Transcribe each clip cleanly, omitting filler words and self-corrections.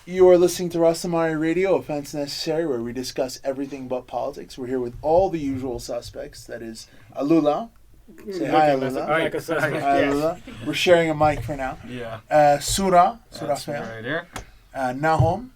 You are listening to Ras Temari Radio, Offense Necessary, where we discuss everything but politics. We're here with all the usual suspects. That is Alula. Say hi, Alula. Hi, Alula. We're sharing a mic for now. Yeah. Sura. That's me right here. Nahom.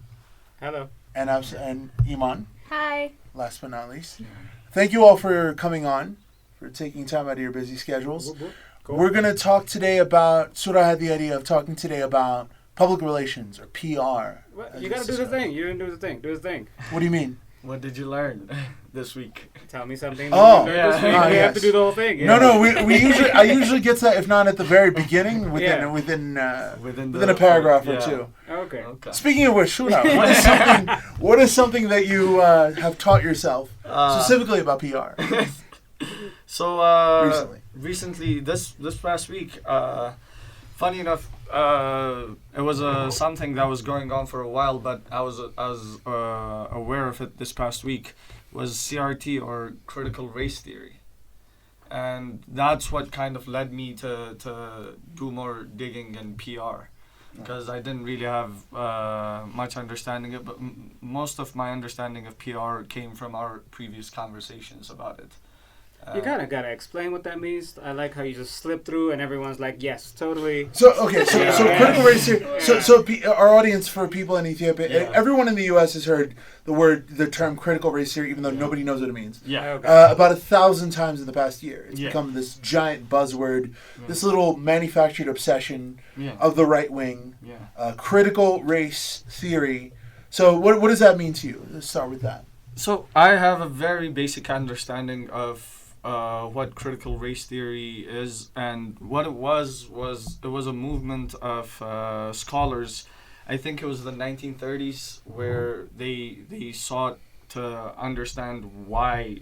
Hello. And Iman. Hi. Last but not least. Yeah. Thank you all for coming on, for taking time out of your busy schedules. Cool. We're going to talk today about, Sura had the idea of talking today about public relations, or PR. What? You gotta do the thing. You didn't do the thing. Do the thing. What do you mean? What did you learn this week? Tell me something. Oh, yeah. This week. We have yes. to do the whole thing. Yeah. No. I usually get to that, if not at the very beginning, within a paragraph or two. Okay. Speaking of which, Sura, what is something that you have taught yourself specifically about PR? So recently, this past week, funny enough, it was something that was going on for a while, but I was aware of it this past week, was CRT, or critical race theory. And that's what kind of led me to do more digging in PR, because I didn't really have much understanding of it, but most of my understanding of PR came from our previous conversations about it. You kind of got to explain what that means. I like how you just slip through and everyone's like, yes, totally. So critical race theory. So our audience, for people in Ethiopia, everyone in the U.S. has heard the term critical race theory, even though nobody knows what it means. Yeah. Okay. About 1,000 times in the past year. It's become this giant buzzword, this little manufactured obsession of the right wing. Yeah. Critical race theory. So what does that mean to you? Let's start with that. So I have a very basic understanding of what critical race theory is, and what it was a movement of scholars. I think it was the 1930s, where they sought to understand why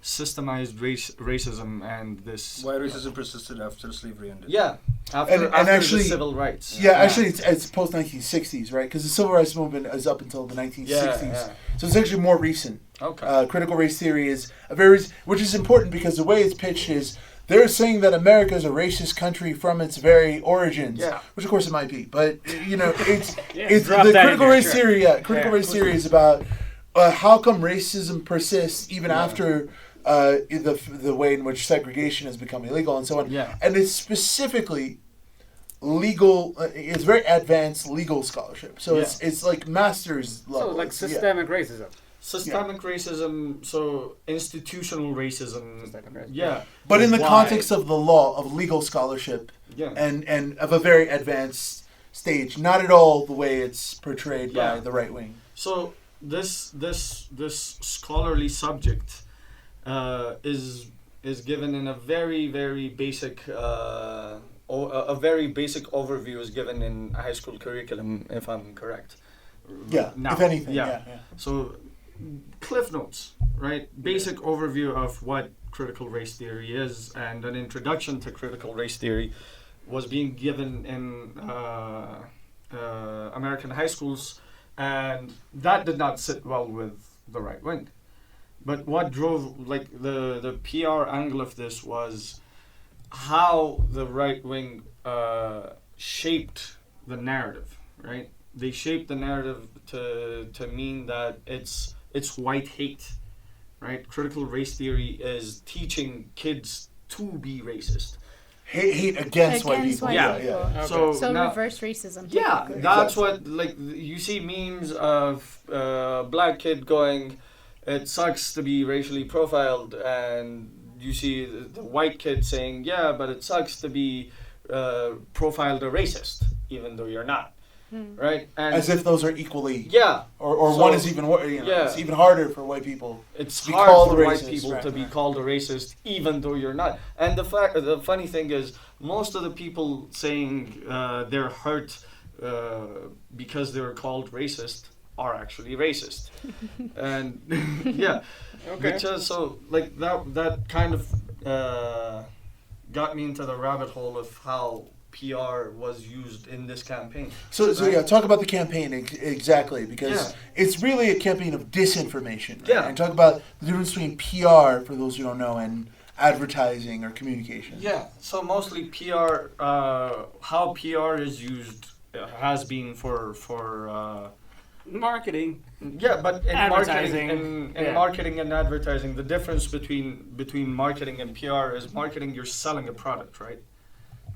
systemized racism and this... Why racism persisted after slavery ended. Yeah, after actually, the civil rights. Yeah, actually it's post-1960s, right? Because the civil rights movement is up until the 1960s. Yeah. So it's actually more recent. Okay. Critical race theory is which is important, because the way it's pitched is they're saying that America is a racist country from its very origins, which of course it might be, but it's the critical race theory. Yeah, critical race theory is about how come racism persists even after the way in which segregation has become illegal and so on. Yeah. And it's specifically legal. It's very advanced legal scholarship. So it's like master's level. So like systemic racism. Systemic racism, so institutional racism. Yeah. But in the context of the law, of legal scholarship, and of a very advanced stage, not at all the way it's portrayed by the right wing. So this scholarly subject is given in a very, very basic a very basic overview is given in a high school curriculum, if I'm correct. Yeah. If anything. Yeah. So cliff notes, right? Basic overview of what critical race theory is, and an introduction to critical race theory was being given in American high schools, and that did not sit well with the right wing. But what drove the PR angle of this was how the right wing shaped the narrative, right? They shaped the narrative to mean that it's white hate, right? Critical race theory is teaching kids to be racist. Hate against white people. Yeah. Okay. So now, reverse racism. Yeah, that's what, you see memes of black kid going, it sucks to be racially profiled, and you see the white kid saying, yeah, but it sucks to be profiled a racist, even though you're not. Right? And as if those are equally... Yeah. Or so, one is even worse. It's even harder for white people to be hard called for white people to be called a racist, even though you're not. And the funny thing is, most of the people saying they're hurt because they were called racist are actually racist. And Okay. Because that kind of got me into the rabbit hole of how PR was used in this campaign. So talk about the campaign exactly, because it's really a campaign of disinformation. Right? Yeah. And talk about the difference between PR, for those who don't know, and advertising or communication. Yeah, so mostly PR, how PR is used has been for marketing. Yeah, but in Advertising. marketing and advertising, the difference between marketing and PR is marketing, you're selling a product, right?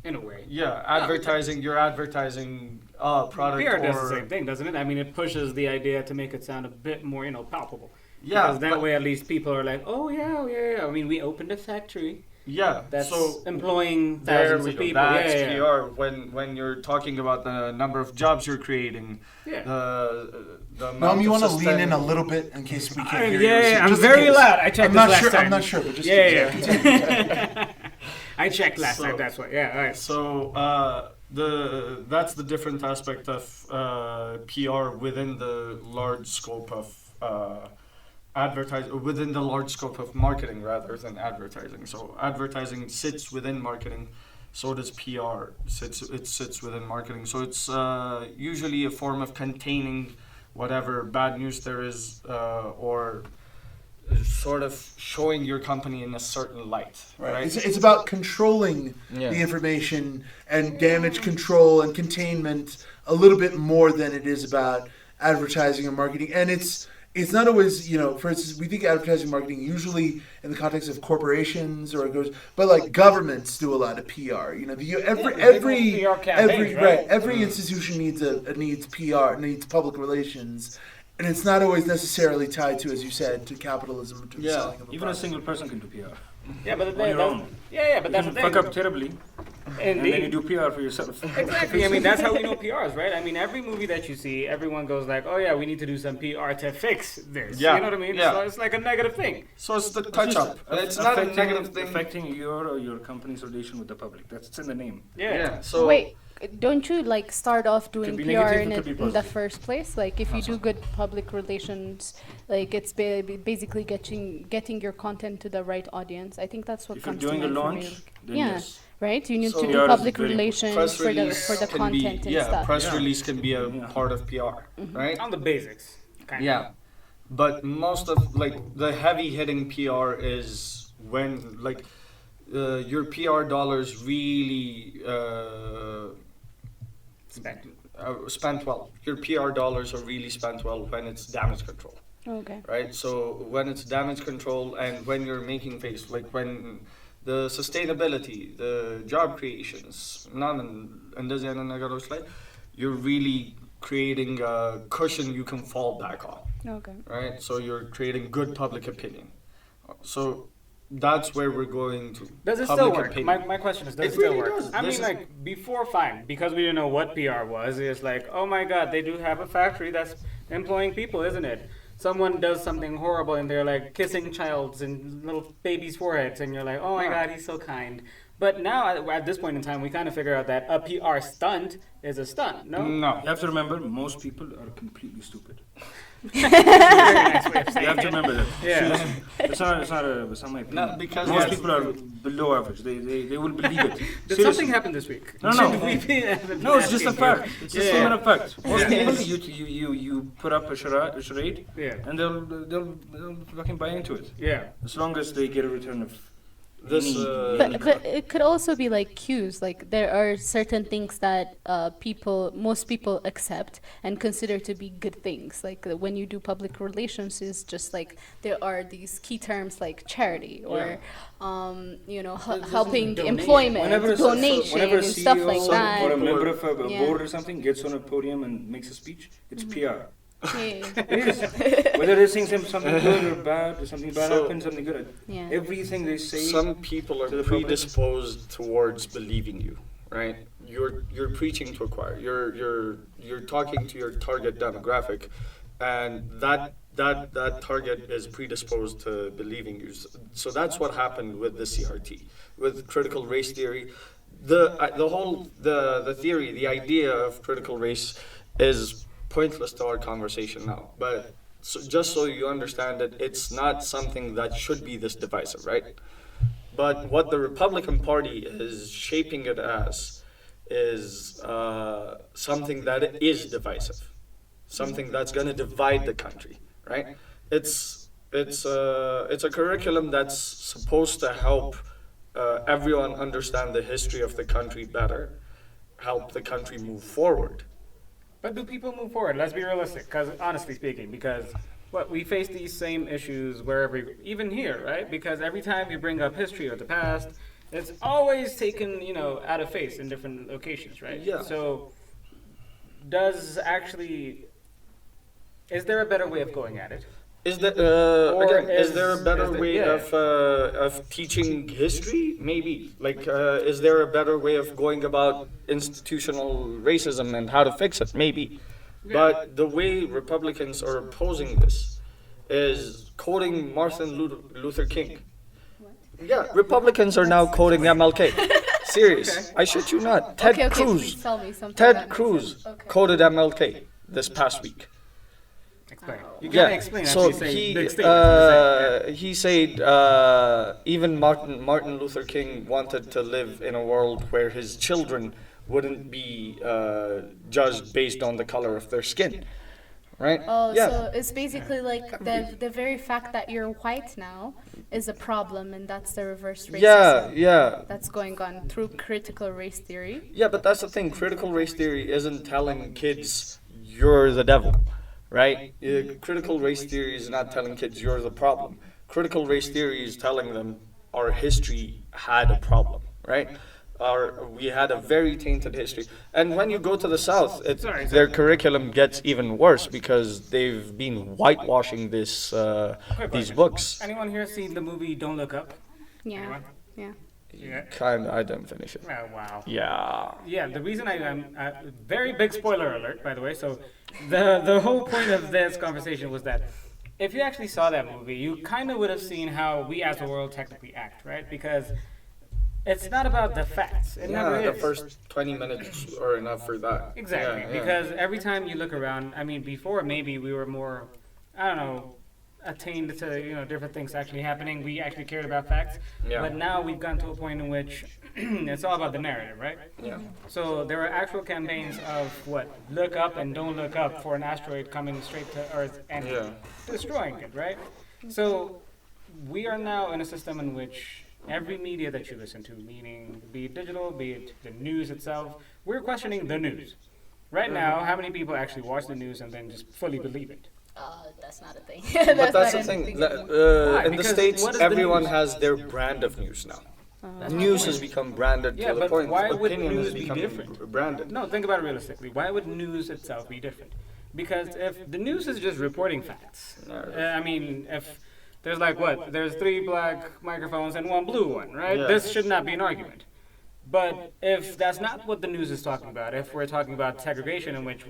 In a way. Yeah, advertising, you're advertising a product. PR does the same thing, doesn't it? I mean, it pushes the idea to make it sound a bit more, palpable. Yeah, because that way at least people are like, oh yeah. I mean, we opened a factory. Yeah, that's so employing thousands of people. That's PR. When you're talking about the number of jobs you're creating, the Nahom, you want to lean in a little bit in case we can't hear you? Yeah, I'm very loud. I checked I'm last time. I'm not sure, but just I checked last time. That's what. Yeah. All right. So that's the different aspect of PR within the large scope of within the large scope of marketing rather than advertising. So advertising sits within marketing, so does PR. It sits within marketing. So it's usually a form of containing whatever bad news there is, or sort of showing your company in a certain light. Right? It's about controlling the information and damage control and containment a little bit more than it is about advertising and marketing. And it's not always, for instance, we think advertising marketing usually in the context of corporations but like governments do a lot of PR. Every institution needs PR, needs public relations, and it's not always necessarily tied to, as you said, to capitalism. To selling of even a single person can do PR. Yeah, but but that's the thing. Fuck up terribly. And then you do PR for yourself. Exactly. I mean, that's how we know PR is, right? I mean, every movie that you see, everyone goes like, oh yeah, we need to do some PR to fix this. Yeah. You know what I mean? Yeah. So it's like a negative thing. So it's the touch-up. It's not a negative thing. Affecting your company's relation with the public. It's in the name. Yeah. So wait, don't you start off doing PR negative, in the first place? Like if you do good public relations, it's basically getting your content to the right audience. I think that's what comes to mind. If you're doing a launch, then yes. Right? You need to do public relations for the content and stuff. Press release can be a part of PR, right? On the basics. Yeah. But most of the heavy hitting PR is when your PR dollars really spent well. Your PR dollars are really spent well when it's damage control. Okay. Right? So when it's damage control and when you're making face, when the sustainability, the job creations, you're really creating a cushion you can fall back on. Okay. Right? So you're creating good public opinion. So that's where we're going to. Does it still work? My question is, does it still really work? Does. I mean, before, fine, because we didn't know what PR was, it's like, oh my God, they do have a factory that's employing people, isn't it? Someone does something horrible and they're like kissing child's and little babies' foreheads, and you're like, oh my God, he's so kind. But now, at this point in time, we kind of figure out that a PR stunt is a stunt, no? No. You have to remember, most people are completely stupid. You have to remember that. Yeah. It's not my opinion. No, because most people are below average. They will believe it. Did something happen this week? No, it's just a fact. It's a statement of fact. Most people, you put up a charade, and they'll fucking buy into it. Yeah. As long as they get a return of. But it could also be cues. There are certain things that most people accept and consider to be good things. When you do public relations, is just there are these key terms like charity or helping employment, donation, and stuff like that. Or a member of a board or something gets on a podium and makes a speech, it's PR. It is. Whether they're saying something good or bad, or something bad happens, something good. Yeah. Everything they say. Some people are predisposed towards believing you, right? You're preaching to a choir. You're talking to your target demographic, and that target is predisposed to believing you. So that's what happened with the CRT, with critical race theory. The theory, the idea of critical race is pointless to our conversation now, but just so you understand it, it's not something that should be this divisive, right? But what the Republican Party is shaping it as is something that is divisive, something that's going to divide the country, right? It's a curriculum that's supposed to help everyone understand the history of the country better, help the country move forward. But do people move forward? Let's be realistic, because honestly speaking, because we face these same issues wherever, even here, right? Because every time you bring up history or the past, it's always taken, out of face in different locations, right? Yeah. So, is there a better way of going at it? Is there a better way of teaching history? Maybe. Is there a better way of going about institutional racism and how to fix it? Maybe. But the way Republicans are opposing this is quoting Martin Luther King. Yeah, Republicans are now quoting MLK. Serious. I shit you not. Ted Cruz quoted MLK this past week. Explain. You gotta explain. So he said even Martin Luther King wanted to live in a world where his children wouldn't be judged based on the color of their skin, right? Oh, so it's basically like the very fact that you're white now is a problem, and that's the reverse racism. Yeah. That's going on through critical race theory. Yeah, but that's the thing. Critical race theory isn't telling kids you're the devil. Right? Critical race theory is not telling kids you're the problem. Critical race theory is telling them our history had a problem, right? We had a very tainted history. And when you go to the South, their curriculum gets even worse because they've been whitewashing these books. Anyone here seen the movie Don't Look Up? Yeah. Anyone? Yeah. Yeah. I didn't finish it. Oh, wow. Yeah. Yeah, the reason I'm very big spoiler alert, by the way. So the whole point of this conversation was that if you actually saw that movie, you kind of would have seen how we as a world technically act, right? Because it's not about the facts. It never is. The first 20 minutes are enough for that. Exactly, because every time you look around, before maybe we were more, attained to different things actually happening. We actually cared about facts, but now we've gotten to a point in which it's all about the narrative, right? Yeah. So there are actual campaigns of look up and don't look up for an asteroid coming straight to Earth and destroying it, right? So we are now in a system in which every media that you listen to, meaning be it digital, be it the news itself, we're questioning the news. Right now, how many people actually watch the news and then just fully believe it? That's not a thing. But that's the thing. In the States, everyone has their brand of news now. News has become branded to the point why would opinion news has be become different? branded. No, think about it realistically. Why would news itself be different? Because if the news is just reporting facts, if there's there's 3 black microphones and 1 blue one, right? Yeah. This should not be an argument. But if that's not what the news is talking about, if we're talking about segregation in which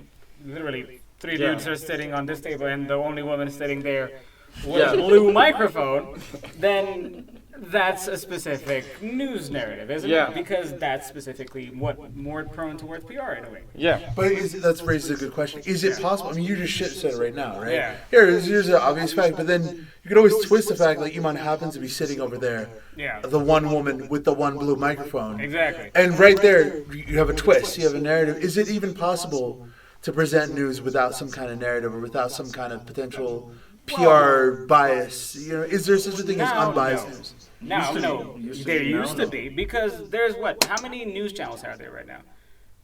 literally 3 dudes are sitting on this table and the only woman sitting there with a blue microphone, then that's a specific news narrative, isn't it? Because that's specifically more prone towards PR in a way. Yeah. But that raises a good question. Is it possible? You just shit said it right now, right? Yeah. Here's an obvious fact, but then you could always twist the fact like Iman happens to be sitting over there. Yeah. The one woman with the 1 blue microphone. Exactly. And right there, you have a twist. You have a narrative. Is it even possible to present news without some kind of narrative or without some kind of potential PR bias? Is there such a thing as unbiased news? There used to be, because there's how many news channels are there right now?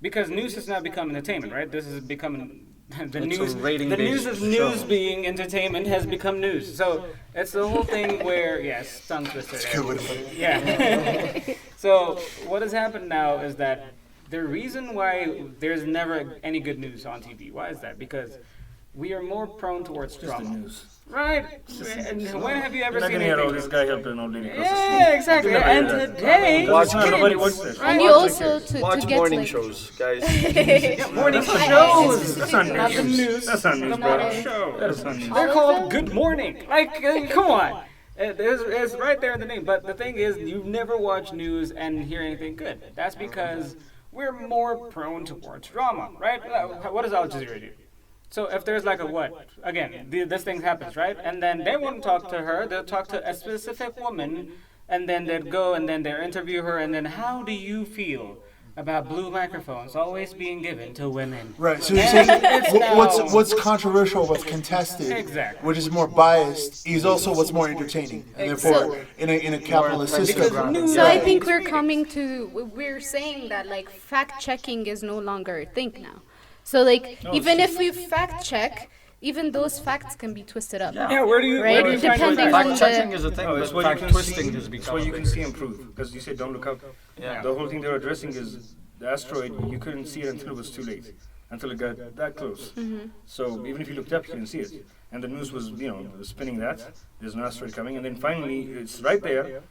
Because news has now become entertainment, right? This is becoming the news. The news of news being entertainment has become news. So it's the whole thing where tongue twister. Yeah. So what has happened now is that the reason why there's never any good news on TV. Why is that? Because we are more prone towards drama. News. Right. And when have you ever seen anything? This guy helped an old lady cross the street. Yeah, exactly. And today, nobody watches this. And you also to Watch get morning shows, guys. morning shows. That's not Not the news. news. That's not news, bro. Show. That's not news. They're called Good Morning. Come on. It's right there in the name. But the thing is, you never watch news and hear anything good. That's because we're more prone towards drama, right? What does Al Jazeera do? So if there's this thing happens, right? And then they won't talk to her, they'll talk to a specific woman, and then they'll go and then they'll interview her, and then how do you feel about blue microphones always being given to women? Right, so you're saying what's controversial, what's contested, Exactly. which is more biased, is also what's more entertaining. And therefore, in a capitalist system. So I think we're saying that fact checking is no longer a thing now. So like even if we fact check, even those facts can be twisted up. Yeah, where do you right? where do you find Depending those on Fact checking is a thing, No, it's but what you fact can twisting see. has It's become what you a can thing. see and prove. Because you said don't look up. Yeah. The whole thing they were addressing is the asteroid. You couldn't see it until it was too late, until it got that close. So even if you looked up, you couldn't see it. And the news was, spinning that there's an asteroid coming, and then finally it's right there.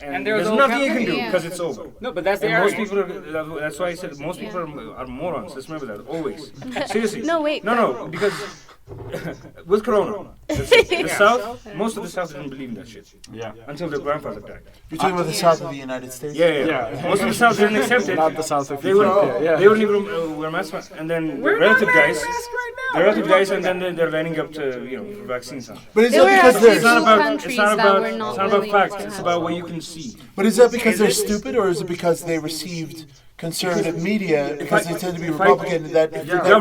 And there's there's all nothing you kinds can of- do because it's over. No, but that's the And most argument. people are, that's why I said most people are morons. Let's remember that, always. Seriously. No, wait, No, because with Corona, the South, most of the South didn't believe in that shit. Yeah. Until their grandfather died. You're talking about the south of the United States? Yeah. Most of the South didn't accept it. Not the South of They wouldn't, Ethiopia, they wouldn't even wear masks. And then the relative dies. The relative dies, and then they're lining up to, for vaccines. But is There that were because actually they're It's not two about countries that were not it's not about willing facts. to It's have about it. what you can see. But is that because they're stupid, or is it because they received conservative media because they tend to be Republican that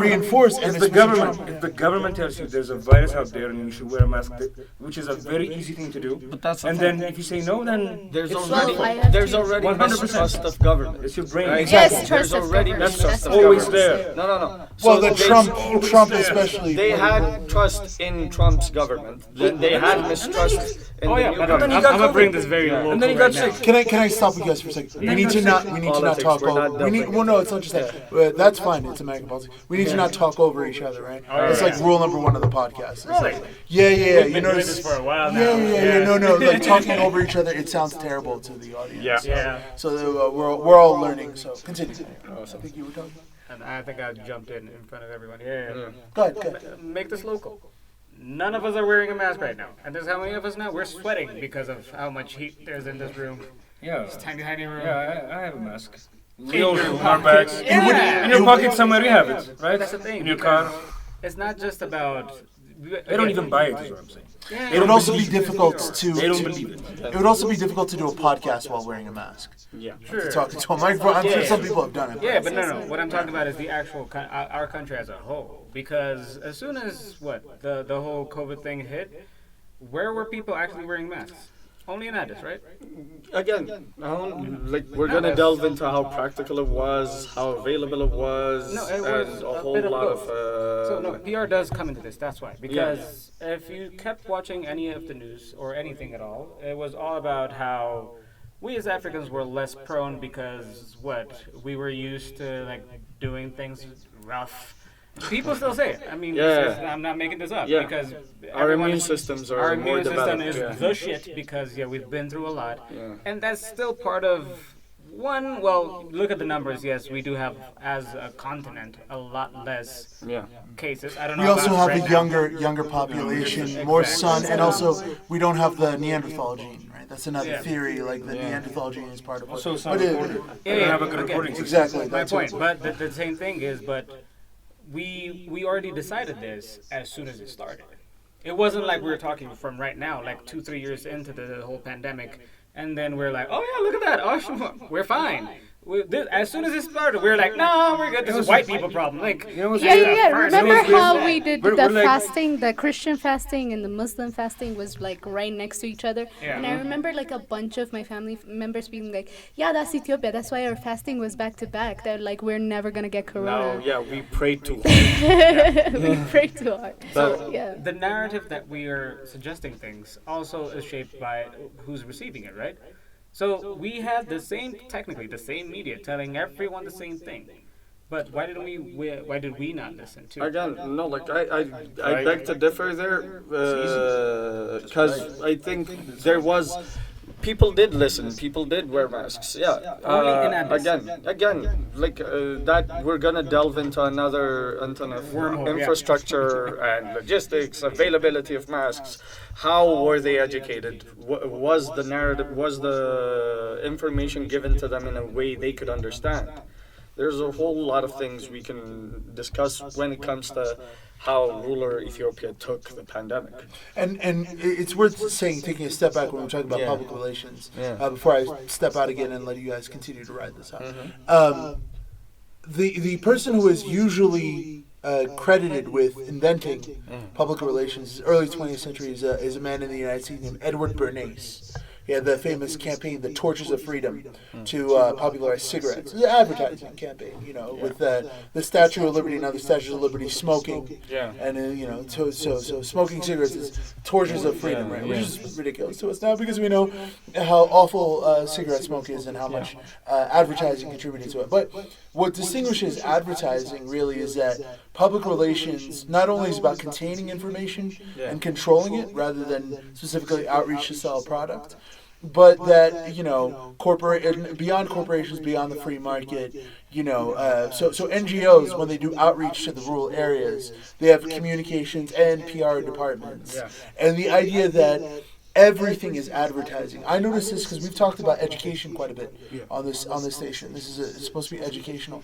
reinforce and If the especially government, Trump? if the government tells you there's a virus out there and you should wear a mask, which is a very easy thing to do, But that's the and thing. then if you say no, then There's it's already Well, I have there's to- already 100%. mistrust of government. It's your brain. Right? Yes, There's trust of already government. mistrust That's of always government. there. No. Well, the they- Trump especially. They had trust in Trump's government. Then they had mistrust in Oh the yeah, new but government. I'm gonna bring this very local And then he got right now. sick. Can I stop you guys for a second? We need to not Politics, talk we're not over. delving No, it's not just that. That's fine. It's American politics. We need to not talk over each other, right? It's like rule number 1 of the podcast. It's like, yeah. We've You been doing notice? this for a while now. Yeah. No. Like talking over each other, it sounds terrible to the audience. Yeah. So we're all learning. So continue. I think you were talking. And I think I jumped in front of everyone. Yeah. Go ahead. Make this local. None of us are wearing a mask right now. And there's how many of us now? We're sweating because of how much heat there's in this room. Yeah. Tiny room. Yeah, I have a mask. In We all your do. In our pockets. bags. Yeah. In your pocket somewhere you have it, right? That's the thing. In your because car. It's not just about. They don't even buy it, is what I'm saying. It would also be difficult to. They don't believe it. It would also be difficult to do a podcast while wearing a mask. Yeah. Sure. Talking to a microphone. I'm sure some people have done it. Yeah, but no. What I'm talking about is the actual our country as a whole. Because as soon as the whole COVID thing hit, where were people actually wearing masks? Only in Addis, right? Again, we're gonna delve into how practical it was, how available it was, No, it was and a a whole bit of lot both. of. So no, PR does come into this. That's why. Because if you kept watching any of the news or anything at all, it was all about how we as Africans were less prone because we were used to doing things rough. People still say it. I mean, I'm not making this up because Our immune systems are our more immune system developed. is the shit because we've been through a lot, Yeah. and that's still part of one. Well, look at the numbers. Yes, we do have as a continent a lot less Yeah. cases. I don't know. We also about have right a now. younger population, more sun, and also we don't have the Neanderthal gene, right? That's another Yeah. theory. Like the Neanderthal gene is part of it. Also, it's not But recorded. They don't have a good recording system. exactly. My That's point. what- But the same thing is, we already decided this as soon as it started. It wasn't like we were talking from right now, like 2-3 years into the whole pandemic, and then we're like, oh yeah, look at that, oh, we're fine. As soon as it started, we were like, no, we're good. This is white people problem. Yeah. Remember how we did we're the like- fasting, the Christian fasting and the Muslim fasting was right next to each other? Yeah. And I remember a bunch of my family members being like, yeah, that's Ethiopia. That's why our fasting was back to back. They're like, we're never going to get No, corona. yeah, we prayed too hard. We pray too hard. But- Yeah. The narrative that we are suggesting things also is shaped by who's receiving it, right? So we had technically the same media telling everyone the same thing. But why did we not listen to it? Again, no, I beg to differ there, because I think there was, people did listen, people did wear masks, yeah. Only in Addis. Again, that we're gonna delve into another Wormhole, yeah. infrastructure and logistics, availability of masks. How were they educated? Was the narrative, was the information given to them in a way they could understand? There's a whole lot of things we can discuss when it comes to how ruler Ethiopia took the pandemic. And it's worth saying, taking a step back when we're talking about Yeah. public relations, Yeah. before I step out again and let you guys continue to ride this out. Mm-hmm. The person who is usually credited with inventing public relations, early 20th century, is a man in the United States named Edward Bernays. He had the famous campaign, the Torches of Freedom, to popularize cigarettes. It's an advertising campaign, with the Statue of Liberty, now the Statue of Liberty smoking. Yeah. And, so smoking cigarettes is torches of freedom, right? Which is ridiculous to us now because we know how awful cigarette smoke is and how much advertising contributed to it. But what distinguishes advertising really is that public relations not only is about containing information and controlling it rather than specifically outreach to sell a product, but that beyond corporations, beyond the free market, so NGOs, when they do outreach to the rural areas, they have communications and PR departments, and the idea that everything is advertising. I noticed this because we've talked about education quite a bit on this station. It's supposed to be educational.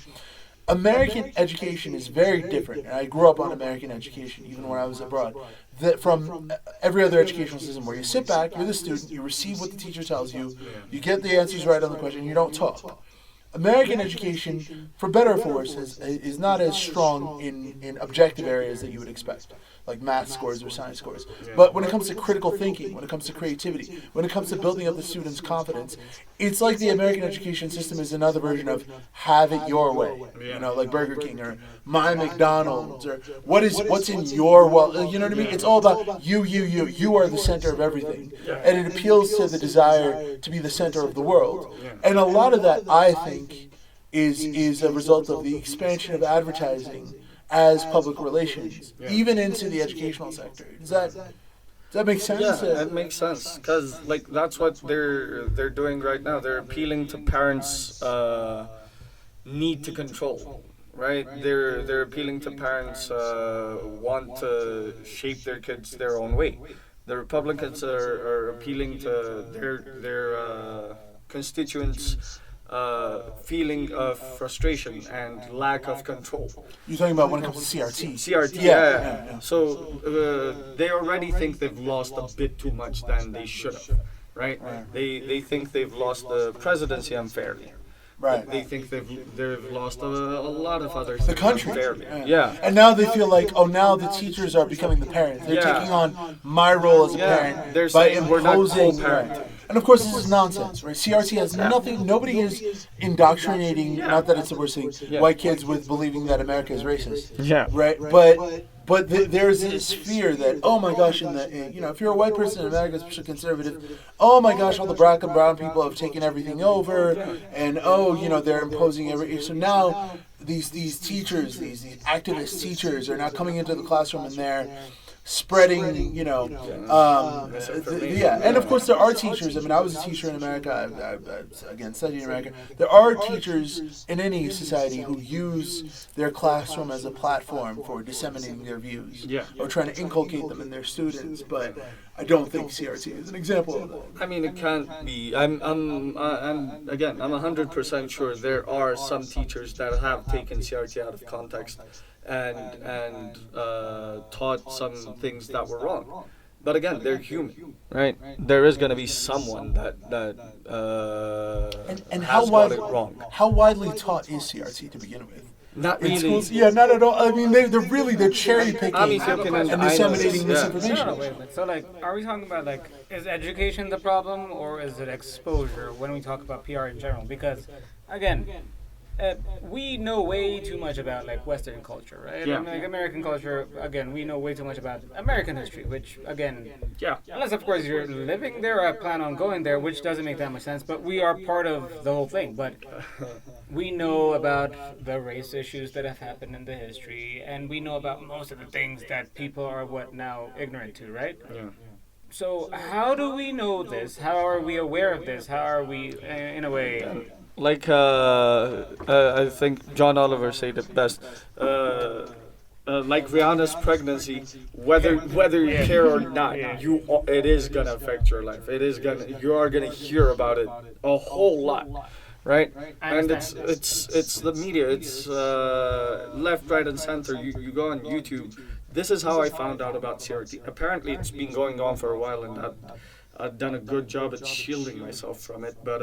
American education is very different, and I grew up on American education, even when I was abroad, from every other educational system where you sit back, you're the student, you receive what the teacher tells you, you get the answers right on the question, you don't talk. American education, for better or for worse, is not as strong in objective areas that you would expect, like math scores or science scores. But when it comes to critical thinking, when it comes to creativity, when it comes to building up the student's confidence, it's like the American education system is another version of have it your way, like Burger King or my McDonald's or what's in your you know what I mean? It's all about you are the center of everything, and it appeals to the desire to be the center of the world. And a lot of that, I think, is a result of the expansion of advertising as public relations, even into the educational sector. Does that make sense? Yeah, it makes sense because that's what they're doing right now. They're appealing to parents' need to control, right? They're appealing to parents want to shape their kids their own way. The Republicans are appealing to their constituents' feeling of frustration and lack of control. You're talking about when it comes to CRT. CRT, yeah. So they already think they've lost a bit too much than they should have, right? They think they've lost the presidency unfairly. Right. They think they've lost a lot of other things. The country. Unfairly. Yeah. And now they feel like, now the teachers are becoming the parents. They're taking on my role as a parent They're by saying we're not imposing. co-parenting. And of course, this is nonsense, right? CRT has nothing. Nobody is indoctrinating. Not that it's the worst thing. White kids with believing that America is racist. Yeah. Right. But there's this fear that, oh my gosh, if you're a white person in America, especially conservative, oh my gosh, all the black and brown people have taken everything over, and they're imposing everything. So now these teachers, these activist teachers, are now coming into the classroom and they're spreading, and of course there are teachers. I mean, I was a teacher in America. I again studied in America. There are teachers in any society who use their classroom as a platform for disseminating their views or trying to inculcate them in their students. But I don't think CRT is an example of that. I mean, it can't be. I'm 100% sure there are some teachers that have taken CRT out of context and taught some things that were wrong. But again, they're human, right? There is going to be someone that has got it wrong. How widely taught is CRT to begin with? Not in really. Schools? Yeah, not at all. I mean, they're cherry picking and disseminating misinformation. So, are we talking about is education the problem, or is it exposure when we talk about PR in general? Because, again, we know way too much about Western culture, right? Yeah. I mean, American culture. Again, we know way too much about American history, which unless of course you're living there, I plan on going there, which doesn't make that much sense. But we are part of the whole thing. But we know about the race issues that have happened in the history, and we know about most of the things that people are now ignorant to, right? Yeah. So how do we know this? How are we aware of this? How are we, in a way? I think John Oliver said it best. Like Rihanna's pregnancy, whether you care or not, it is gonna affect your life. You are gonna hear about it a whole lot, right? And it's the media. It's left, right, and center. You go on YouTube. This is how I found out about CRT. Apparently, it's been going on for a while, and I've done a good job at shielding myself from it. But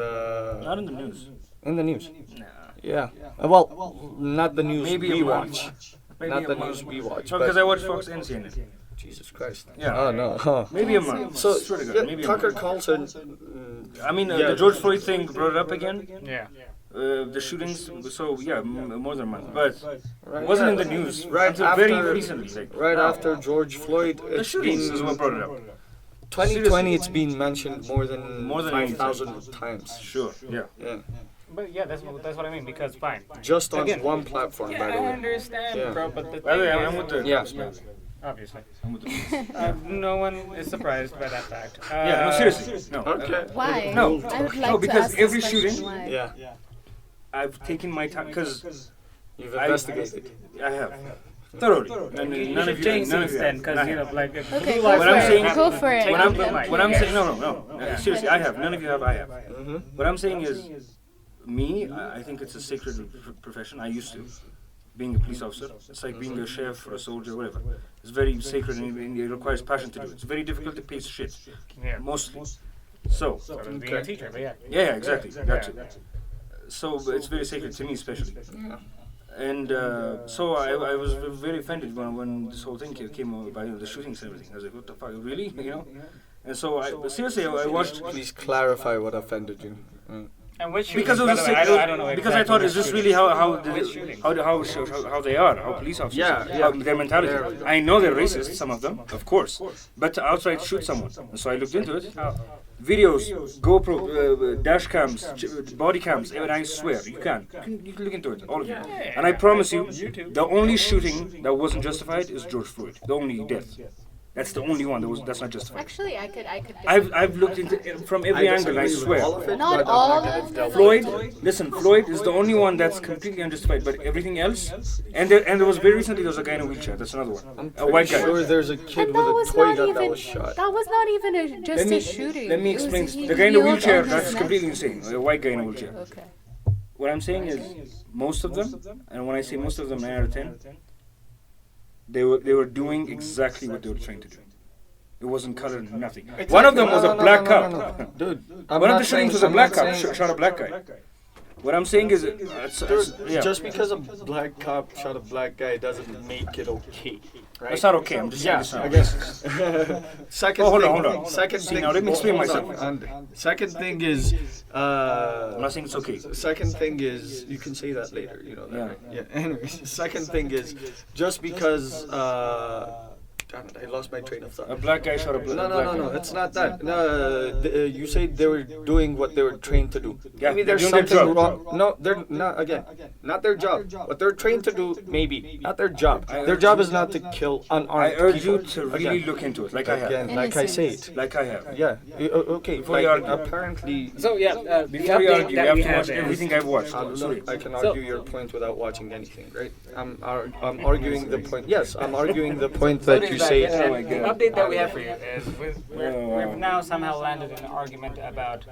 not in the news. In the news. Nah. Yeah. Well, not the news Maybe we a watch. Maybe Not a the month. news we watch. So because I watch Fox and CNN. Jesus Christ. Yeah. Oh no. Huh. Maybe a month. So Swear to God, yeah, maybe a Tucker month. Carlson. I mean, Yeah. the George Floyd thing brought it up again. Yeah. The shootings. So yeah, more than a month. But Right, it wasn't yeah. in the news Right until after, very recently. Like, right after George Floyd, the it's shootings been is what brought it up. 2020. It's been mentioned more than More than 5,000 times. Sure. Yeah. Yeah. But yeah, that's what I mean. Because fine. Just on Again, one platform, Yeah, by the I way. understand, Yeah. bro. But the By the way, thing I'm is, with the Yeah. cops, man. obviously, I'm with the police. no one is surprised by that fact. Yeah. No, seriously. No. Okay. Why? No. I would like No, to because ask this every question, shooting- why? Yeah. I've taken my time because You've I- investigated. I have thoroughly. And You none should of you, change none of things you then, have. because I you know, have. like if Okay, blue go light for What I'm it. saying- Go for it. When I'm Yeah. saying no. Seriously, I have. None of you have. I have. Mm-hmm. What I'm saying is, me. I think it's a sacred profession. I used to. Being a police officer, it's like being a chef or a soldier, whatever. It's very sacred and it requires passion to do it. It's very difficult to piece of shit, Yeah. mostly. So, Sort of being a teacher, but yeah. yeah, exactly. That's it. So it's very sacred to me, especially. And so I was very offended when this whole thing came about, the shootings and everything. I was like, what the fuck, really? You know? And so seriously, I watched. Please clarify what offended you. And which Because shootings, it was by the way, I don't know because I exactly thought, which is this shootings. really Which shootings? how they are, how police officers, Yeah, how yeah. their mentality. I know they're racist, some of them, of course, but to outright shoot someone. And so I looked into it. Videos, GoPro, dash cams, body cams, and I swear, you can look into it, all of you. And I promise you, the only shooting that wasn't justified is George Floyd, the only death. That's the only one that's not justified. Actually, I could. I've looked into it from every angle, I swear. Not all of them. Listen, Floyd is the only one that's completely unjustified, but everything else, and there was very recently there was a guy in a wheelchair. That's another one, a white guy. Sure, there's a kid And with that a was toy not gun even. that was shot. That was not even just a shooting. Let me It was- explain. he The guy in the kneeled wheelchair, on his that's neck. completely insane. A white guy in a wheelchair. Okay. What I'm saying is, most of them, and when I say most of them, 9 out of 10, they were doing exactly what they were trying to do. It wasn't colored, nothing. One of them was a black cop. Dude, One of the shootings was a black cop, shot a black guy. What I'm saying is, yeah. Just because a black cop shot a black guy doesn't make it okay, right? That's not okay. I'm just saying it's not I okay. guess. Second Oh, hold thing, on, hold on. Second See, thing. now let me explain hold myself. on. Second thing is, I'm not saying it's okay. second thing is, you can say that later, you know that, Yeah. right? Yeah. Anyways, second thing is, just because, damn it, I lost my train of thought. A black guy shot a black guy. No, it's not that. No, you say they were doing what they were trained to do. Yeah, Maybe they're there's doing their something job. wrong. No, they're not, again, not their job. What they're trained to do, maybe, not their job. Their urge job you- is not to kill I unarmed urge you people. to really Again, look into it, like I have. again, like I say it. Like I have. Yeah, okay, Before you like, argue. apparently, So yeah, the Before you update argue, you that have we to have watch is- everything I've watched. Alula, Sorry. I can argue your point without watching anything, right? I'm arguing the point. Yes, I'm arguing the point that you say. Oh my The God. update that we have for you is we've now somehow landed in an argument about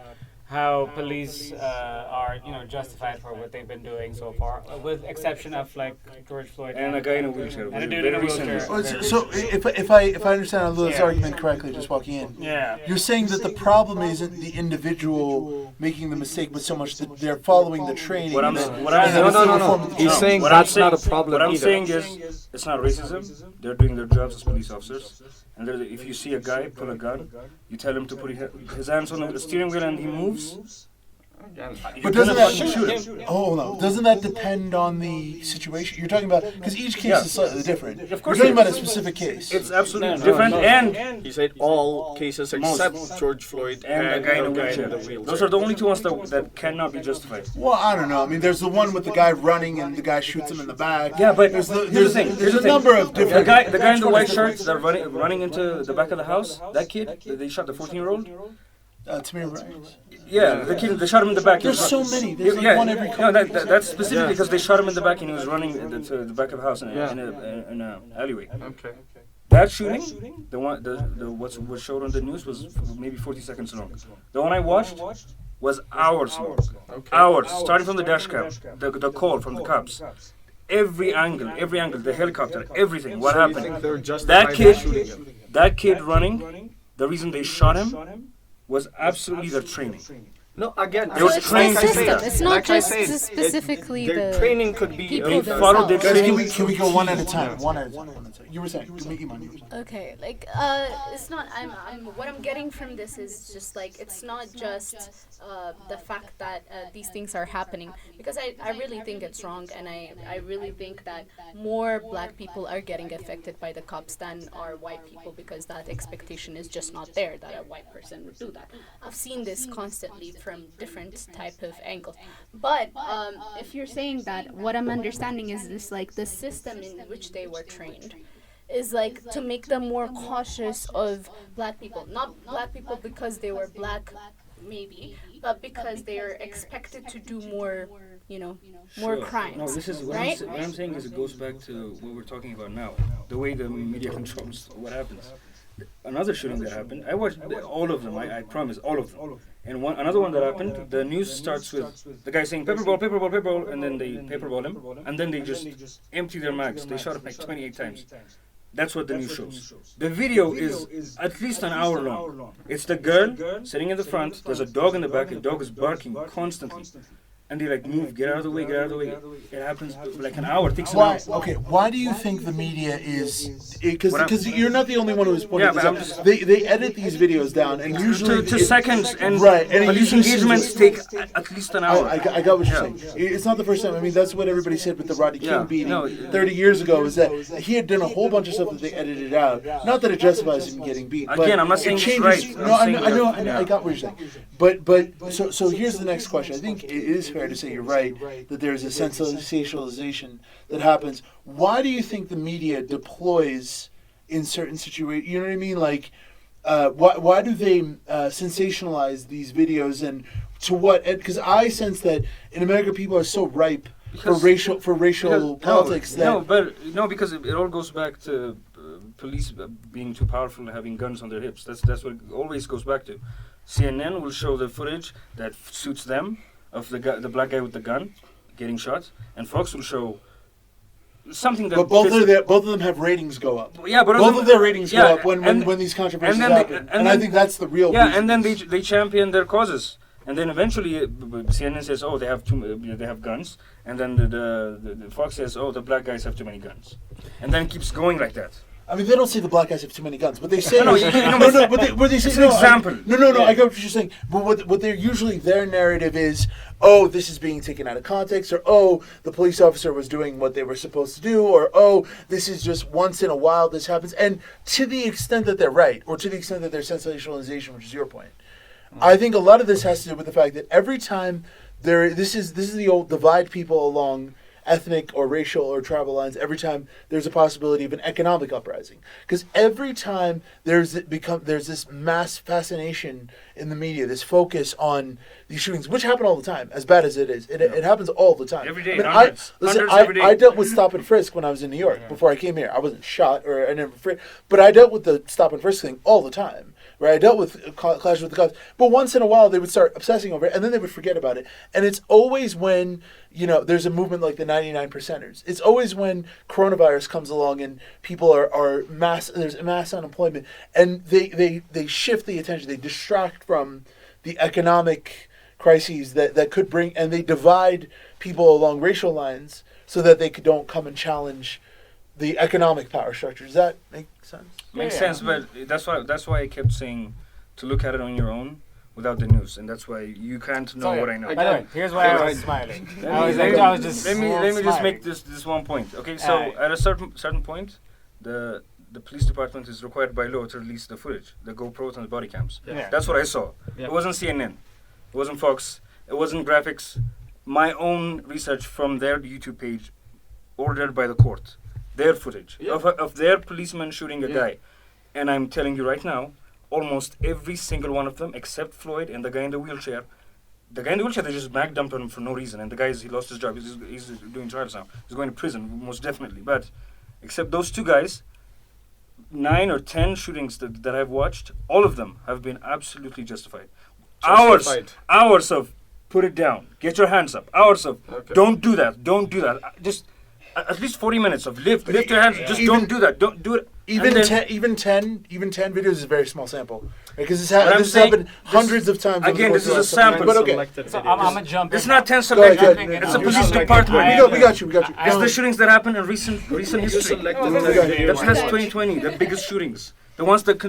how police are, justified for what they've been doing so far, with exception of like George Floyd And a guy in a wheelchair. And a dude in a Very recently. wheelchair. So if I understand Alula's Yeah. argument correctly, just walking in, Yeah. you're saying that the problem isn't the individual making the mistake, but so much that they're following the training. What I'm- and what I'm- that No, it's no, the no, reform no. of the He's job. saying What I'm that's not a saying- problem What I'm either. saying is, it's not racism. They're doing their jobs as police officers. And if you see a guy pull a gun, you tell him to put his hands on the steering wheel and he moves. But doesn't that doesn't that depend on the situation you're talking about? Because each case Yeah. is slightly different. Of course You're talking it about a is. specific case. It's absolutely No, different. no. And He said all cases except George Floyd and a guy in a wheelchair. Those are the only two ones that cannot be justified. Well, I don't know. I mean, there's the one with the guy running and the guy shoots him in the back. Yeah, but there's here's the thing. there's a number of The different. guy in the white Which one shirt is that running into the back of the house. That kid, they shot the 14-year-old. Tamir Rice. Yeah, the kid, they shot him in the back. There's so many. There's like one every couple. No, that's specifically because they shot him in the back and he was running to the back of the house in a alleyway. Okay. That shooting, the one, the what was showed on the news was maybe 40 seconds long. The one I watched was hours long. Hours, starting from the dash cam, the call from the cops. Every angle, the helicopter, everything. What So you happened? think they're justified in shooting him? That kid running, the reason they shot him was absolutely their training. No, again, They were So it's trained the to do system. that. It's not Like I just said, specifically their the training could be people They themselves. followed their Guys, training. can we go one at a time? One at a time. You were saying, Iman, you were saying. Okay, like it's not. What I'm getting from this is just like it's not just the fact that these things are happening, because I really think it's wrong, and I really think that more black people are getting affected by the cops than are white people, because that expectation is just not there that a white person would do that. I've seen this constantly from different type of angles, but if you're saying that, what I'm understanding is this, like the system in which they were trained is like to make them more cautious of black people, not black people because they were black maybe, but because they are expected to do more, more Sure. crimes. No, this is what, right? what I'm saying is it goes back to what we're talking about now, the way the media controls what happens. Another shooting that happened, I watched all of them, I promise, all of them. And another one that happened, the news starts with the guy saying pepper ball, pepper ball, pepper ball, and then they pepper ball him, and then they just empty their mags. They shot him like 28 times. That's what the news shows. The video is at least an hour long. It's the girl sitting in the front, there's a dog in the back, the dog is barking constantly. And they like move, get out of the way, get out of the way. It happens like an hour, takes an hour. Why do you think the media is? Because you're not the only one who's pointing Yeah, this but out. They edit these videos down, and usually to seconds, and right, and police usually engagements take at least an hour. I got what you're saying. It's not the first time. I mean, that's what everybody said with the Rodney King beating no, 30 years ago. Is that he had done a whole bunch of stuff that they edited out. Not that it justifies him getting beat. But Again, I'm not saying it it's changes. right. No, I'm I know. saying I got what you're saying. But so here's the next question. I think it is fair to say you're right that there's a sensationalization that happens. Why do you think the media deploys in certain situations? You know what I mean? Like, why do they sensationalize these videos, and to what? Because I sense that in America people are so ripe for racial politics. Because it all goes back to police being too powerful and having guns on their hips. That's what it always goes back to. CNN will show the footage that suits them of the black guy with the gun getting shot, and Fox will show something that. But both of them have ratings go up. Yeah, but both of their ratings go up when these controversies happen, and I think that's the real. Yeah, reason. and then they champion their causes, and then eventually CNN says, oh, they have guns, and then the Fox says, oh, the black guys have too many guns, and then it keeps going like that. I mean, they don't say the black guys have too many guns, but they say but they say it's an example. I get what you're saying. But what they're usually their narrative is, oh, this is being taken out of context, or oh, the police officer was doing what they were supposed to do, or oh, this is just once in a while this happens. And to the extent that they're right, or to the extent that there's sensationalization, which is your point, I think a lot of this has to do with the fact that every time this is the old divide people along ethnic or racial or tribal lines, every time there's a possibility of an economic uprising. Because every time there's this mass fascination in the media, this focus on these shootings, which happen all the time, as bad as it is. It happens all the time. Every day, I mean, hundreds every day. I dealt with stop and frisk when I was in New York before I came here. I wasn't shot or I never, but I dealt with the stop and frisk thing all the time. Right, I dealt with clashes with the cops, but once in a while they would start obsessing over it, and then they would forget about it. And it's always when there's a movement like the 99%ers. It's always when coronavirus comes along and people are there's mass unemployment, and they shift the attention, they distract from the economic crises that could bring, and they divide people along racial lines so that they don't come and challenge the economic power structure. Does that make sense? Makes sense, but that's why I kept saying to look at it on your own without the news, and that's why you can't know what I know. By the way, here's why I was smiling. I was just let me just make this one point. Okay, so at a certain point, the police department is required by law to release the footage, the GoPros and the body cams. Yeah. That's what I saw. It wasn't CNN, it wasn't Fox, it wasn't graphics. My own research from their YouTube page, ordered by the court. Their footage of their policeman shooting a guy. And I'm telling you right now, almost every single one of them, except Floyd and the guy in the wheelchair, they just back dumped on him for no reason. And the guy, he lost his job. He's doing trials now. He's going to prison, most definitely. But except those two guys, 9 or 10 shootings that I've watched, all of them have been absolutely justified. Hours of put it down, get your hands up. Hours of don't do that. Just at least 40 minutes of lift your hands. Just don't do that. Don't do it. even then- 10 videos is a very small sample because this I'm has saying happened hundreds of times. over again, the this course is of a the last sample. But okay, Selected So videos. I'm gonna jump It's in not now. 10 Go selected. ahead, Jumping in It's now. a police Like, department. I we got you. It's the shootings that happened in recent history. selected Oh, this is videos. video The one. past 2020, the biggest shootings, the ones that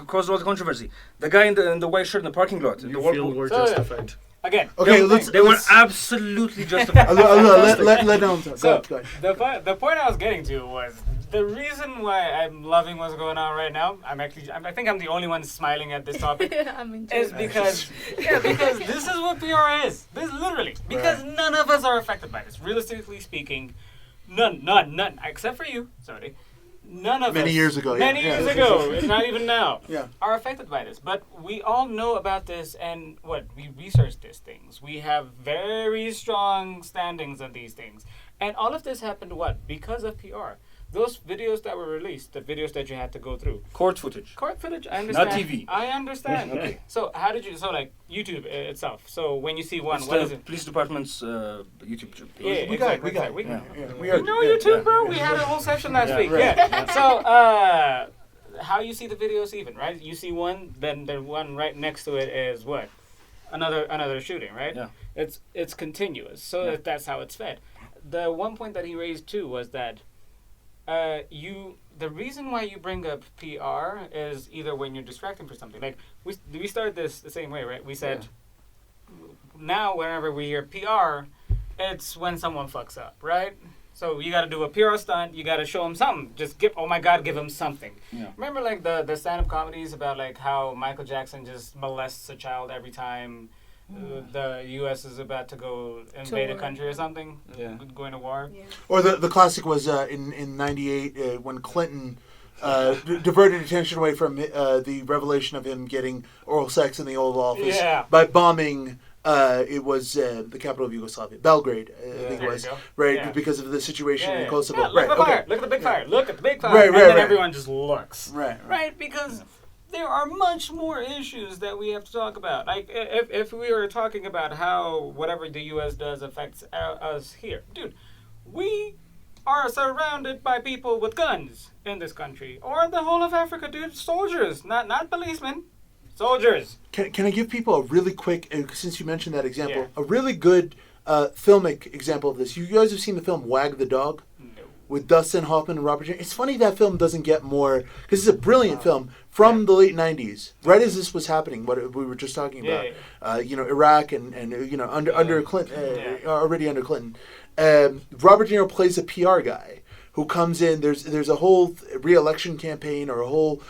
caused all the controversy. The guy in the white shirt in the parking lot. You the war- feel we're So, justified. Again, Okay, they were absolutely justified. let Nahom talk. So Go ahead. the point I was getting to was the reason why I'm loving what's going on right now. I think I'm the only one smiling at this topic. I'm enjoying Is because this is what PR is. This literally because none of us are affected by this. Realistically speaking, none except for you. Sorry. None of Many us, years ago, yeah. many Yeah. years ago, it's not even now, Yeah. are affected by this. But we all know about this, and we research these things. We have very strong standings on these things, and all of this happened because of PR. Those videos that were released, the videos that you had to go through, Court footage. court footage. I understand. Not TV. I understand. Okay. So how did you? So like YouTube itself. So when you see one, It's what the is it? police department's YouTube channel. Yeah, We got it. exactly. We You know YouTube, bro. We had a whole session last week. Yeah. So, how you see the videos even, right? You see one, then the one right next to it is what? Another shooting, right? Yeah. It's continuous. So that's how it's fed. The one point that he raised too was that the reason why you bring up PR is either when you're distracting for something. Like we started this the same way, right? We said now whenever we hear PR, it's when someone fucks up, right? So you got to do a PR stunt. You got to show them something. Just give them something. Yeah. Remember like the stand-up comedies about like how Michael Jackson just molests a child every time the U.S. is about to go invade a country or something, going to war. Yeah. Or the classic was in '98 when Clinton diverted attention away from the revelation of him getting oral sex in the Oval Office by bombing. It was the capital of Yugoslavia, Belgrade. I think it was right because of the situation in Kosovo. Look Right. at the fire. Okay. Look at the big fire. Look at the big fire. Right, and right, then right. everyone just looks. Right. Because there are much more issues that we have to talk about. Like if we were talking about how whatever the U.S. does affects us here, dude, we are surrounded by people with guns in this country, or the whole of Africa, dude. Soldiers, not policemen. Soldiers. Can I give people a really quick, since you mentioned that example, a really good filmic example of this? You guys have seen the film Wag the Dog? No. With Dustin Hoffman and Robert Jr. It's funny that film doesn't get more, because it's a brilliant film from the late 90s, right as this was happening, what we were just talking about. Iraq and under Clinton, already under Clinton. Robert De Niro plays a PR guy who comes in. There's a whole re-election campaign or a whole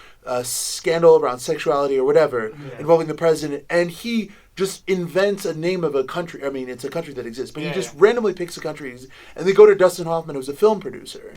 scandal around sexuality or whatever involving the president, and he just invents a name of a country. I mean, it's a country that exists, but he just randomly picks a country, and they go to Dustin Hoffman, who's a film producer,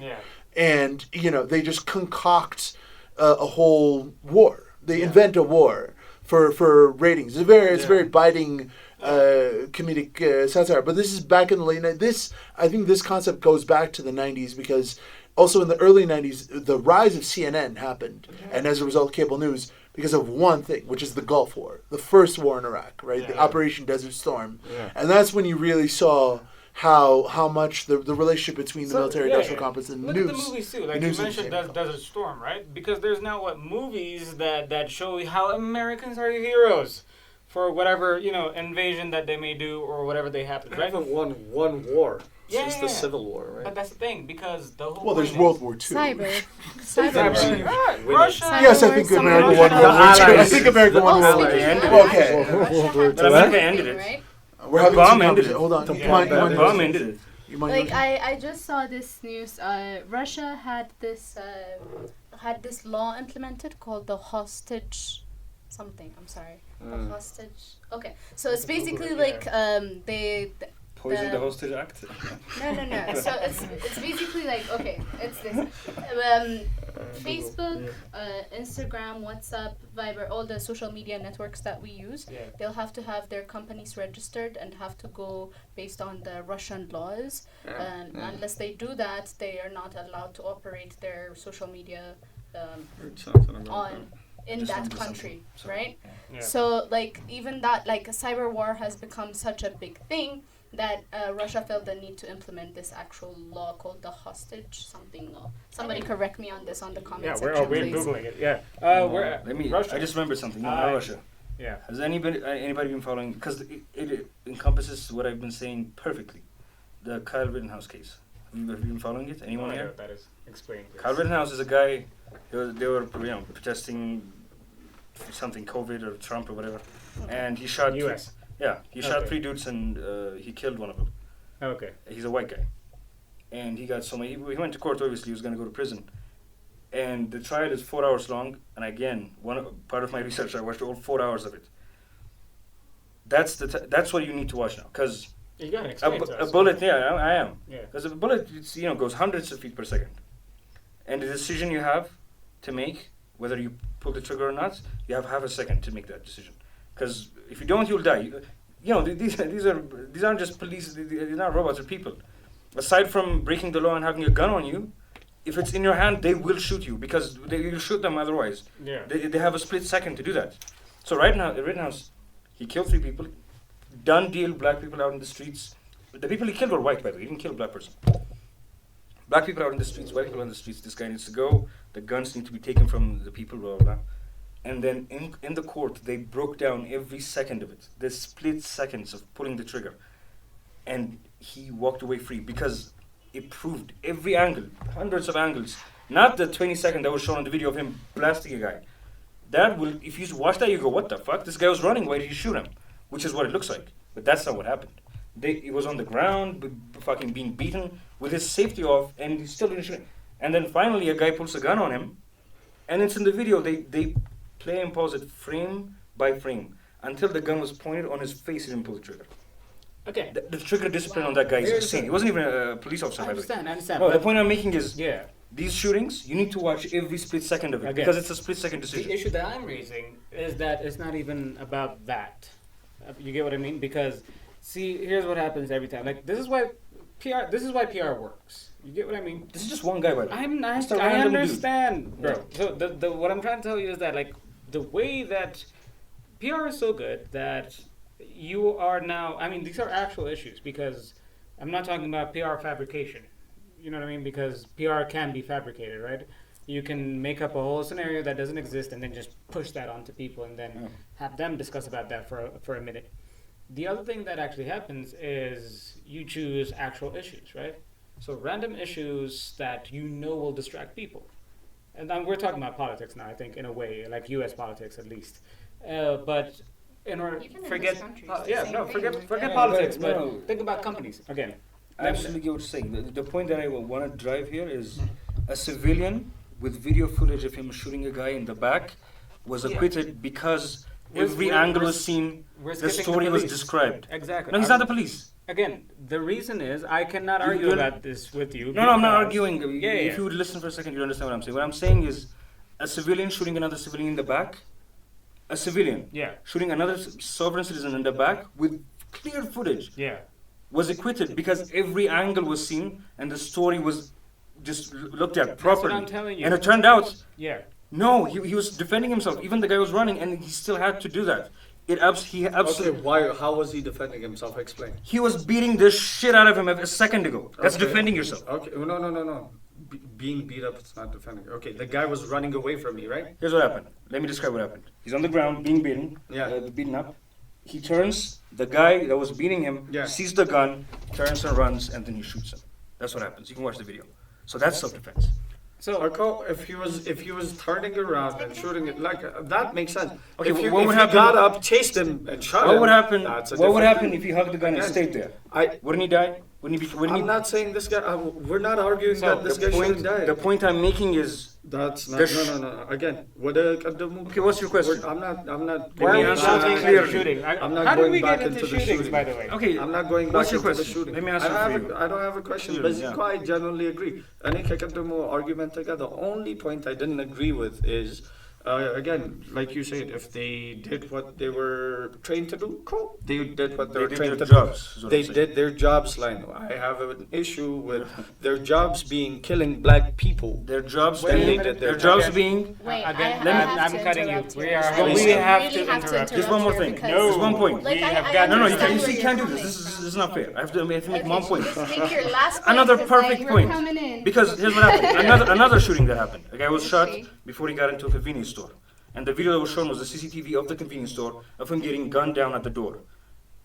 and they just concoct a whole war. They invent a war for ratings. It's very biting comedic satire. But this is back in the late 90s. I think this concept goes back to the 90s because also in the early 90s, the rise of CNN happened, and as a result, cable news, because of one thing, which is the Gulf War, the first war in Iraq, right? The Operation Desert Storm. And that's when you really saw how much the relationship between the military-industrial complex and Look news. at the movies too. Like you mentioned, Desert Storm, right? Because there's now movies that show how Americans are heroes for whatever invasion that they may do or whatever they happen. We Right? haven't won one war since the Yeah. Civil War, right? But that's the thing because the whole. Well, there's point World War II. Cyber. Russia. Yes, I think America won World War II. I think America won World War II. Okay. But America ended it. Right? We're having bomb some ended it. conversation. Hold on. The You mind- bomb Bomb ended it. you mind- Like I just saw this news. Russia had this law implemented called the hostage something. I'm sorry. The hostage. Okay, so it's basically like they. Poison the Hostage Act. No. So it's basically like it's this. Facebook, Instagram, WhatsApp, Viber, all the social media networks that we use, they'll have to have their companies registered and have to go based on the Russian laws. Unless they do that, they are not allowed to operate their social media in that country, right? Yeah. So like even that, like cyber war has become such a big thing that Russia felt the need to implement this actual law called the hostage something law. Somebody correct me on this on the comment section, we're please. Googling it. Yeah. I just remembered something. Russia. Yeah. Has anybody been following? Because it encompasses what I've been saying perfectly. The Kyle Rittenhouse case. Have you been following it? Anyone here? That is explained. Kyle Rittenhouse is a guy. They were protesting something, COVID or Trump or whatever, and he shot. U.S. He shot 3 dudes and he killed one of them. Okay. He's a white guy, and he got so many. He went to court. Obviously, he was going to go to prison, and the trial is 4 hours long. And again, part of my research, I watched all 4 hours of it. That's what you need to watch now, because you got to explain to us. A bullet. Yeah, I am. Yeah. Because a bullet, goes hundreds of feet per second, and the decision you have to make, whether you pull the trigger or not, you have half a second to make that decision. Because if you don't, you'll die. These aren't just police. They're not robots. They're people. Aside from breaking the law and having a gun on you, if it's in your hand, they will shoot you because you'll shoot them otherwise. Yeah. They have a split second to do that. So right now, Rittenhouse, he killed 3 people. Done deal. Black people out in the streets. The people he killed were white, by the way. He didn't kill a black person. Black people out in the streets. White people on the streets. This guy needs to go. The guns need to be taken from the people. Blah blah blah. And then in the court, they broke down every second of it. The split seconds of pulling the trigger. And he walked away free because it proved every angle, hundreds of angles. Not the 20-second that was shown on the video of him blasting a guy. If you watch that, you go, what the fuck? This guy was running, why did he shoot him? Which is what it looks like. But that's not what happened. He was on the ground, fucking being beaten, with his safety off, and he still didn't shoot him. And then finally a guy pulls a gun on him, and it's in the video, they play and pause it frame by frame until the gun was pointed on his face. He didn't pull the trigger. Okay. The trigger discipline on that guy is insane. He wasn't even a police officer. I understand. No, the point I'm making is these shootings, you need to watch every split second of it because it's a split second decision. The issue that I'm raising is that it's not even about that. You get what I mean? Because see, here's what happens every time. Like this is why PR works. You get what I mean? This is just one guy, by the way. I understand, bro. So what I'm trying to tell you is that like the way that PR is so good that you are now. I mean, these are actual issues because I'm not talking about PR fabrication. You know what I mean? Because PR can be fabricated, right? You can make up a whole scenario that doesn't exist and then just push that onto people and then have them discuss about that for a minute. The other thing that actually happens is you choose actual issues, right? So random issues that you know will distract people. And we're talking about politics now, I think, in a way, like U.S. politics at least. But in order forget politics, but think about companies again. I absolutely get what you're saying. The point that I want to drive here is a civilian with video footage of him shooting a guy in the back was acquitted because every angle was seen, the story was described. Exactly. No, he's not the police. Again, the reason is I cannot argue about this with you. No, I'm not arguing. If you would listen for a second, you'll understand what I'm saying. What I'm saying is a civilian shooting another civilian in the back, a civilian shooting another sovereign citizen in the back with clear footage was acquitted because every angle was seen and the story was just looked at properly. That's what I'm telling you. And it turned out, no, he was defending himself. Even the guy was running and he still had to do that. Okay, why? How was he defending himself? Explain. He was beating the shit out of him a second ago. That's defending yourself. Okay, no. Being beat up, it's not defending. Okay, the guy was running away from me, right? Here's what happened. Let me describe what happened. He's on the ground, being beaten, beaten up. He turns, the guy that was beating him sees the gun, turns and runs, and then he shoots him. That's what happens. You can watch the video. So that's self-defense. So if he was turning around and shooting it like that makes sense. Okay, if he happen? Got up, chased him, and shot him. What would happen if he hugged the gun and stayed there? Wouldn't he die? I'm not saying this guy. We're not arguing that this guy shouldn't die. The point I'm making is that's not. No. Again, okay, what's your question? I'm not. Why are we talking about shooting? I'm not How going did we back get into the shootings, shooting. by the way? Okay, I'm not going what's back your into the question? shooting. Let me answer for you. I don't have a question, but I genuinely agree. I think I can do more argument. The only point I didn't agree with is again, like you said, if they did what they were trained to do, cool. They did what they were trained to do. They did their jobs, Lionel. I have an issue with their jobs being killing black people. Their jobs When they being, did their their jobs job. being. Wait, Again, I'm cutting you. We are. We have to interrupt. Just one more thing. No. Just one point. Like, We I- have I got- No, you understand can't. You see, where you can't do you're this. coming. This is not fair. I have to make one point. Just make your last point, Another 'cause, perfect like, point. we're coming in. Because here's what happened. Another shooting that happened. A guy was shot Okay. before he got into a convenience store. And the video that was shown was the CCTV of the convenience store of him getting gunned down at the door.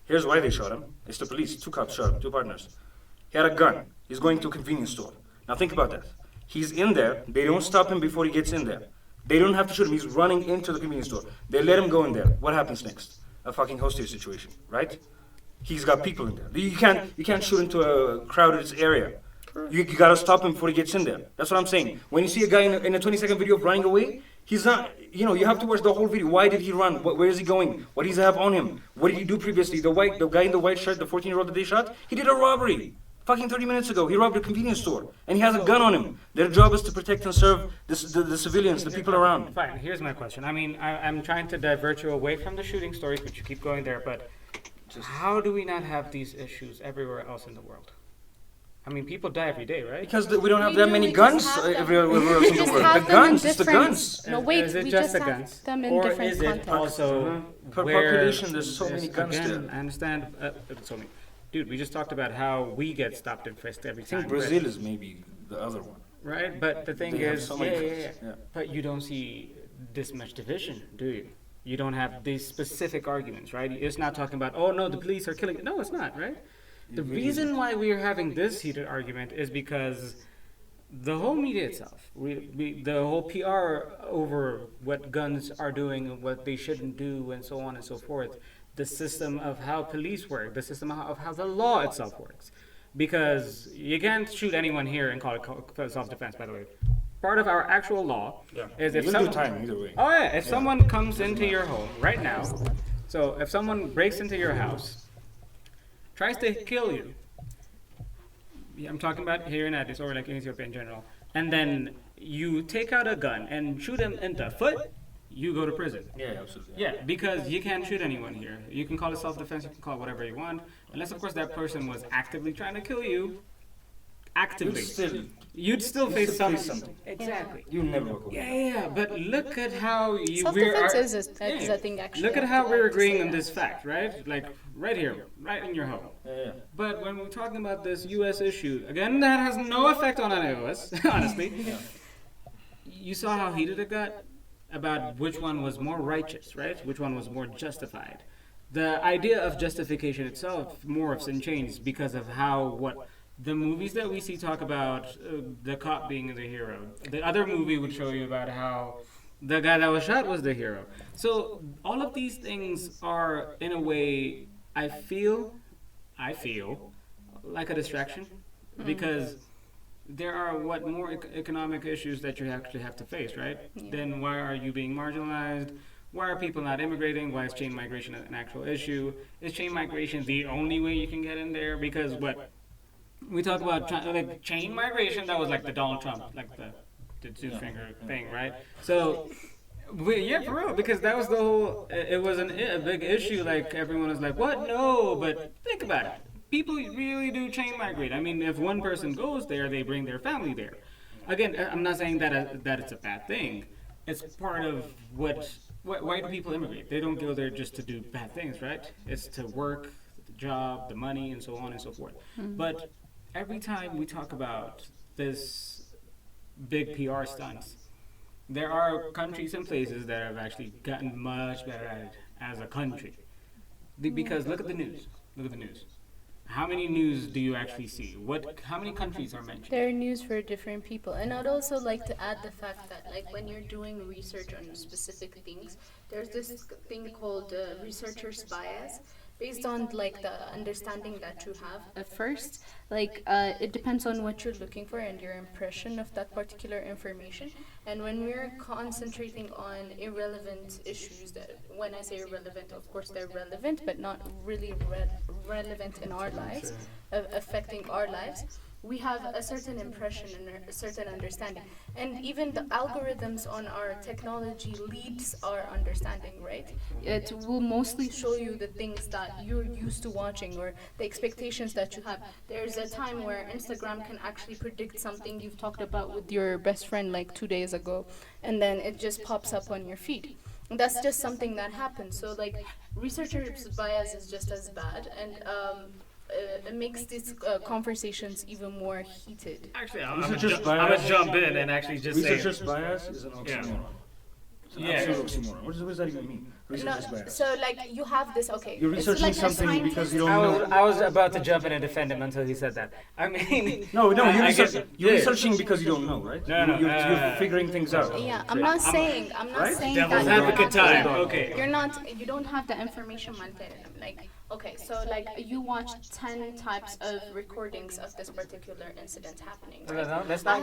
Here's why they shot him. It's the police. 2 cops shot him, 2 partners. He had a gun. He's going to a convenience store. Now think about that. He's in there. They don't stop him before he gets in there. They don't have to shoot him. He's running into the convenience store. They let him go in there. What happens next? A fucking hostage situation, right? He's got people in there. You can't shoot into a crowded area. You gotta stop him before he gets in there. That's what I'm saying. When you see a guy in a 20-second video of running away, he's not, you have to watch the whole video. Why did he run? Where is he going? What does he have on him? What did he do previously? The guy in the white shirt, the 14-year-old that they shot, he did a robbery. Fucking 30 minutes ago, he robbed a convenience store. And he has a gun on him. Their job is to protect and serve the civilians, the people around. Fine, here's my question. I mean, I'm trying to divert you away from the shooting stories, but you keep going there. But how do we not have these issues everywhere else in the world? I mean, people die every day, right? Because we don't have We that do, many we guns just have them. everywhere else We in the just world. have The them in guns, it's the different- guns. No, wait, Is it we just just the have guns? them in Or different is it contexts. also Per where population, there's so many guns again, still. I understand. So many. Dude, we just talked about how we get stopped and frisked every I time. think Brazil is maybe the other one. Right? But the thing They have is, so many yeah. guns, yeah. But you don't see this much division, do you? You don't have these specific arguments, right? It's not talking about, oh no, the police are killing. No, it's not, right? The reason why we are having this heated argument is because the whole media itself, the whole PR over what guns are doing and what they shouldn't do and so on and so forth, the system of how police work, the system of how the law itself works. Because you can't shoot anyone here and call it self-defense, by the way. Part of our actual law is if You'll do time either way. Oh yeah, if someone comes into your home right now, so if someone breaks into your house, tries to kill you, I'm talking about here in Addis or like in Ethiopia in general, and then you take out a gun and shoot him in the foot, you go to prison. Yeah, absolutely. Yeah, because you can't shoot anyone here. You can call it self-defense, you can call it whatever you want, unless of course that person was actively trying to kill you. Actively. You'd still face something. Exactly. You never walk away. Yeah, but look at how you Self-defense is a thing, actually. Look at I how have we're to agreeing say on that. this fact, right? Like right here, right in your home. Yeah. But when we're talking about this U.S. issue, again, that has no effect on any of us, honestly. You saw how heated it got about which one was more righteous, right? Which one was more justified. The idea of justification itself morphs and changes because of what the movies that we see talk about the cop being the hero. The other movie would show you about how the guy that was shot was the hero. So all of these things are, in a way, I feel like a distraction because there are more economic issues that you actually have to face, right? Yeah. Then why are you being marginalized? Why are people not immigrating? Why is chain migration an actual issue? Is chain migration the only way you can get in there? Because we talk about like chain migration, that was like the Donald Trump, like the two-finger thing, right? So, yeah, for real, because that was the whole, it was a big issue, like everyone was like, what? No, but think about it. People really do chain migrate. I mean, if one person goes there, they bring their family there. Again, I'm not saying that it's a bad thing. It's part of why do people immigrate? They don't go there just to do bad things, right? It's to work, the job, the money, and so on and so forth. But every time we talk about this big PR stunts, there are countries and places that have actually gotten much better at it as a country. Because look at the news. Look at the news. How many news do you actually see? How many countries are mentioned? There are news for different people. And I'd also like to add the fact that, like, when you're doing research on specific things, there's this thing called researcher's bias. Based on, like, the understanding that you have at first, like, it depends on what you're looking for and your impression of that particular information. And when we're concentrating on irrelevant issues, that when I say irrelevant, of course they're relevant, but not really relevant in our lives, affecting our lives, we have a certain impression and a certain understanding. And even the algorithms on our technology leads our understanding, right? It will mostly show you the things that you're used to watching or the expectations that you have. There's a time where Instagram can actually predict something you've talked about with your best friend like 2 days ago, and then it just pops up on your feed. And that's just something that happens. So like researchers' bias is just as bad, and it makes these conversations even more heated. Actually, I'm gonna jump in and actually just say researcher's bias is an oxymoron. It's an absolute oxymoron. What does that even mean? Researcher's bias. So like you have this, okay. You're it's researching like a something because you don't scientist- know. I was about to jump in and defend him until he said that. I mean, No, I you're, guess- you're yeah. researching because you don't know, right? No, no, You're figuring things out. Yeah, I'm not saying Devil's that you're advocate not- time. Okay. you don't have the information management. Like, okay, so like you watched 10 types of recordings of this particular incident happening. Right? Let's not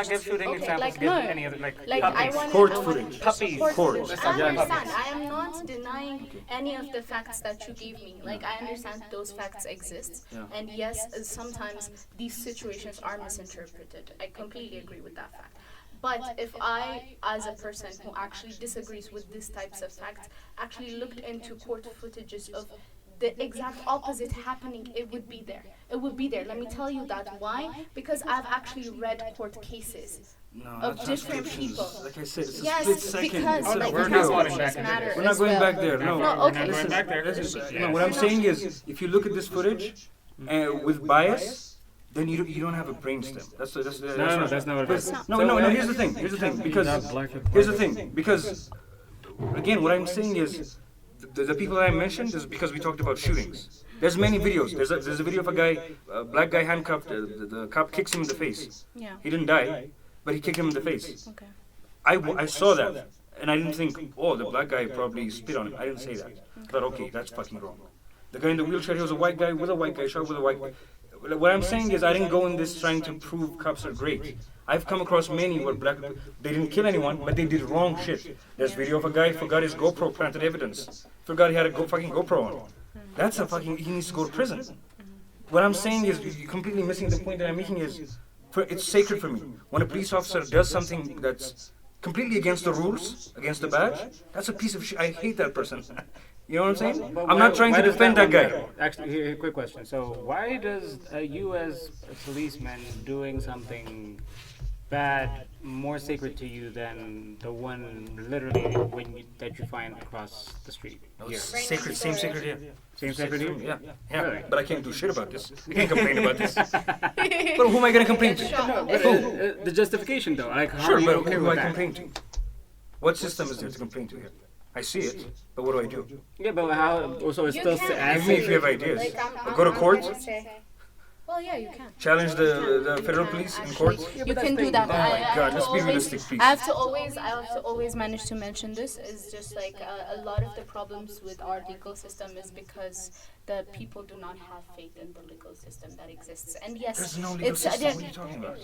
give shooting examples. Like, give no. any other Like puppies. I want Court footage. Puppies. Court. Let's I not give understand. puppies. I am not denying any of the facts that you gave me. Like I understand those facts exist, and yes, sometimes these situations are misinterpreted. I completely agree with that fact. But if I, as a person who actually disagrees with these types of facts, actually looked into court footages of the exact opposite happening, it would be there. It would be there. Let me tell you that. Why? Because I've actually read court cases of different people. Like I said, it's a Yes, split second. because Oh, no, like we're not going transcriptions back into matter this. We're not as going well. back there. No. No, okay. We're not going back there. What I'm saying is, if you look at this footage with bias, then you don't have a brainstem. That's No, that's not what it is. No. Here's the thing. Here's the thing. Because again, what I'm saying is, the people I mentioned is because we talked about shootings. There's many videos. There's a video of a guy, a black guy handcuffed. The cop kicks him in the face. Yeah. He didn't die, but he kicked him in the face. Okay. I saw that, and I didn't think, oh, the black guy probably spit on him. I didn't say that. But okay, that's fucking wrong. The guy in the wheelchair, he was a white guy with a white guy, shot with a white guy. What I'm saying is I didn't go in this trying to prove cops are great. I've come across many where black people, they didn't kill anyone, but they did wrong shit. There's video of a guy forgot his GoPro, planted evidence. Forgot he had a fucking GoPro on. That's a fucking, he needs to go to prison. What I'm saying is, you're completely missing the point that I'm making is, it's sacred for me. When a police officer does something that's completely against the rules, against the badge, that's a piece of shit. I hate that person. You know what I'm saying? I'm not trying to defend that guy. Actually, here, quick question. So, why does you as a policeman doing something bad more sacred to you than the one literally that you find across the street? Here? Sacred, same sacred here. Same sacred here? Yeah. Really? But I can't do shit about this. I can't complain about this. But who am I gonna complain to? The justification, though. Like, how Sure, are you but okay who do with I that? complain to? What system is there to complain to here? I see it, but what do I do? Yeah, but how? So it's still Give me if you have ideas. Go to court, Well, yeah, you can. challenge the federal police in court. You can do that. Oh my God, let's be realistic, please. I have to always manage to mention this. Is just like a lot of the problems with our legal system is because the people do not have faith in the legal system that exists. And yes, There's no legal it's system. What are you talking about?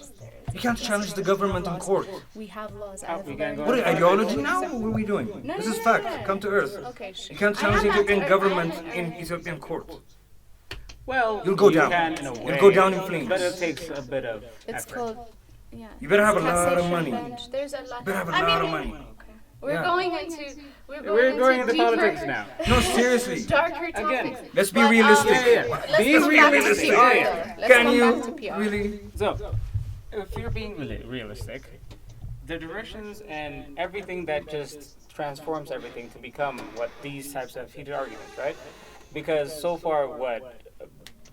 You can't challenge the government in court. We have laws. we can go What are ideology now? What are we doing? This is fact. Come to earth. Okay. You can't challenge the Ethiopian government in Ethiopian court. Well, You'll go you down. can in a You'll way, go down in flames. But it takes a bit of It's effort. called. Yeah. You better have a It's lot of taxation money. bench. There's a lot. You better have a I lot mean, of money. Okay. We're Yeah. going into. We're going into deeper, politics now. No, seriously. Darker topics. Let's be But, realistic. Let's Be come back to realistic. PR, Yeah. though. Let's Can come you back to PR. really? So, if you're being realistic, the directions and everything that just transforms everything to become what these types of heated arguments, right? Because so far,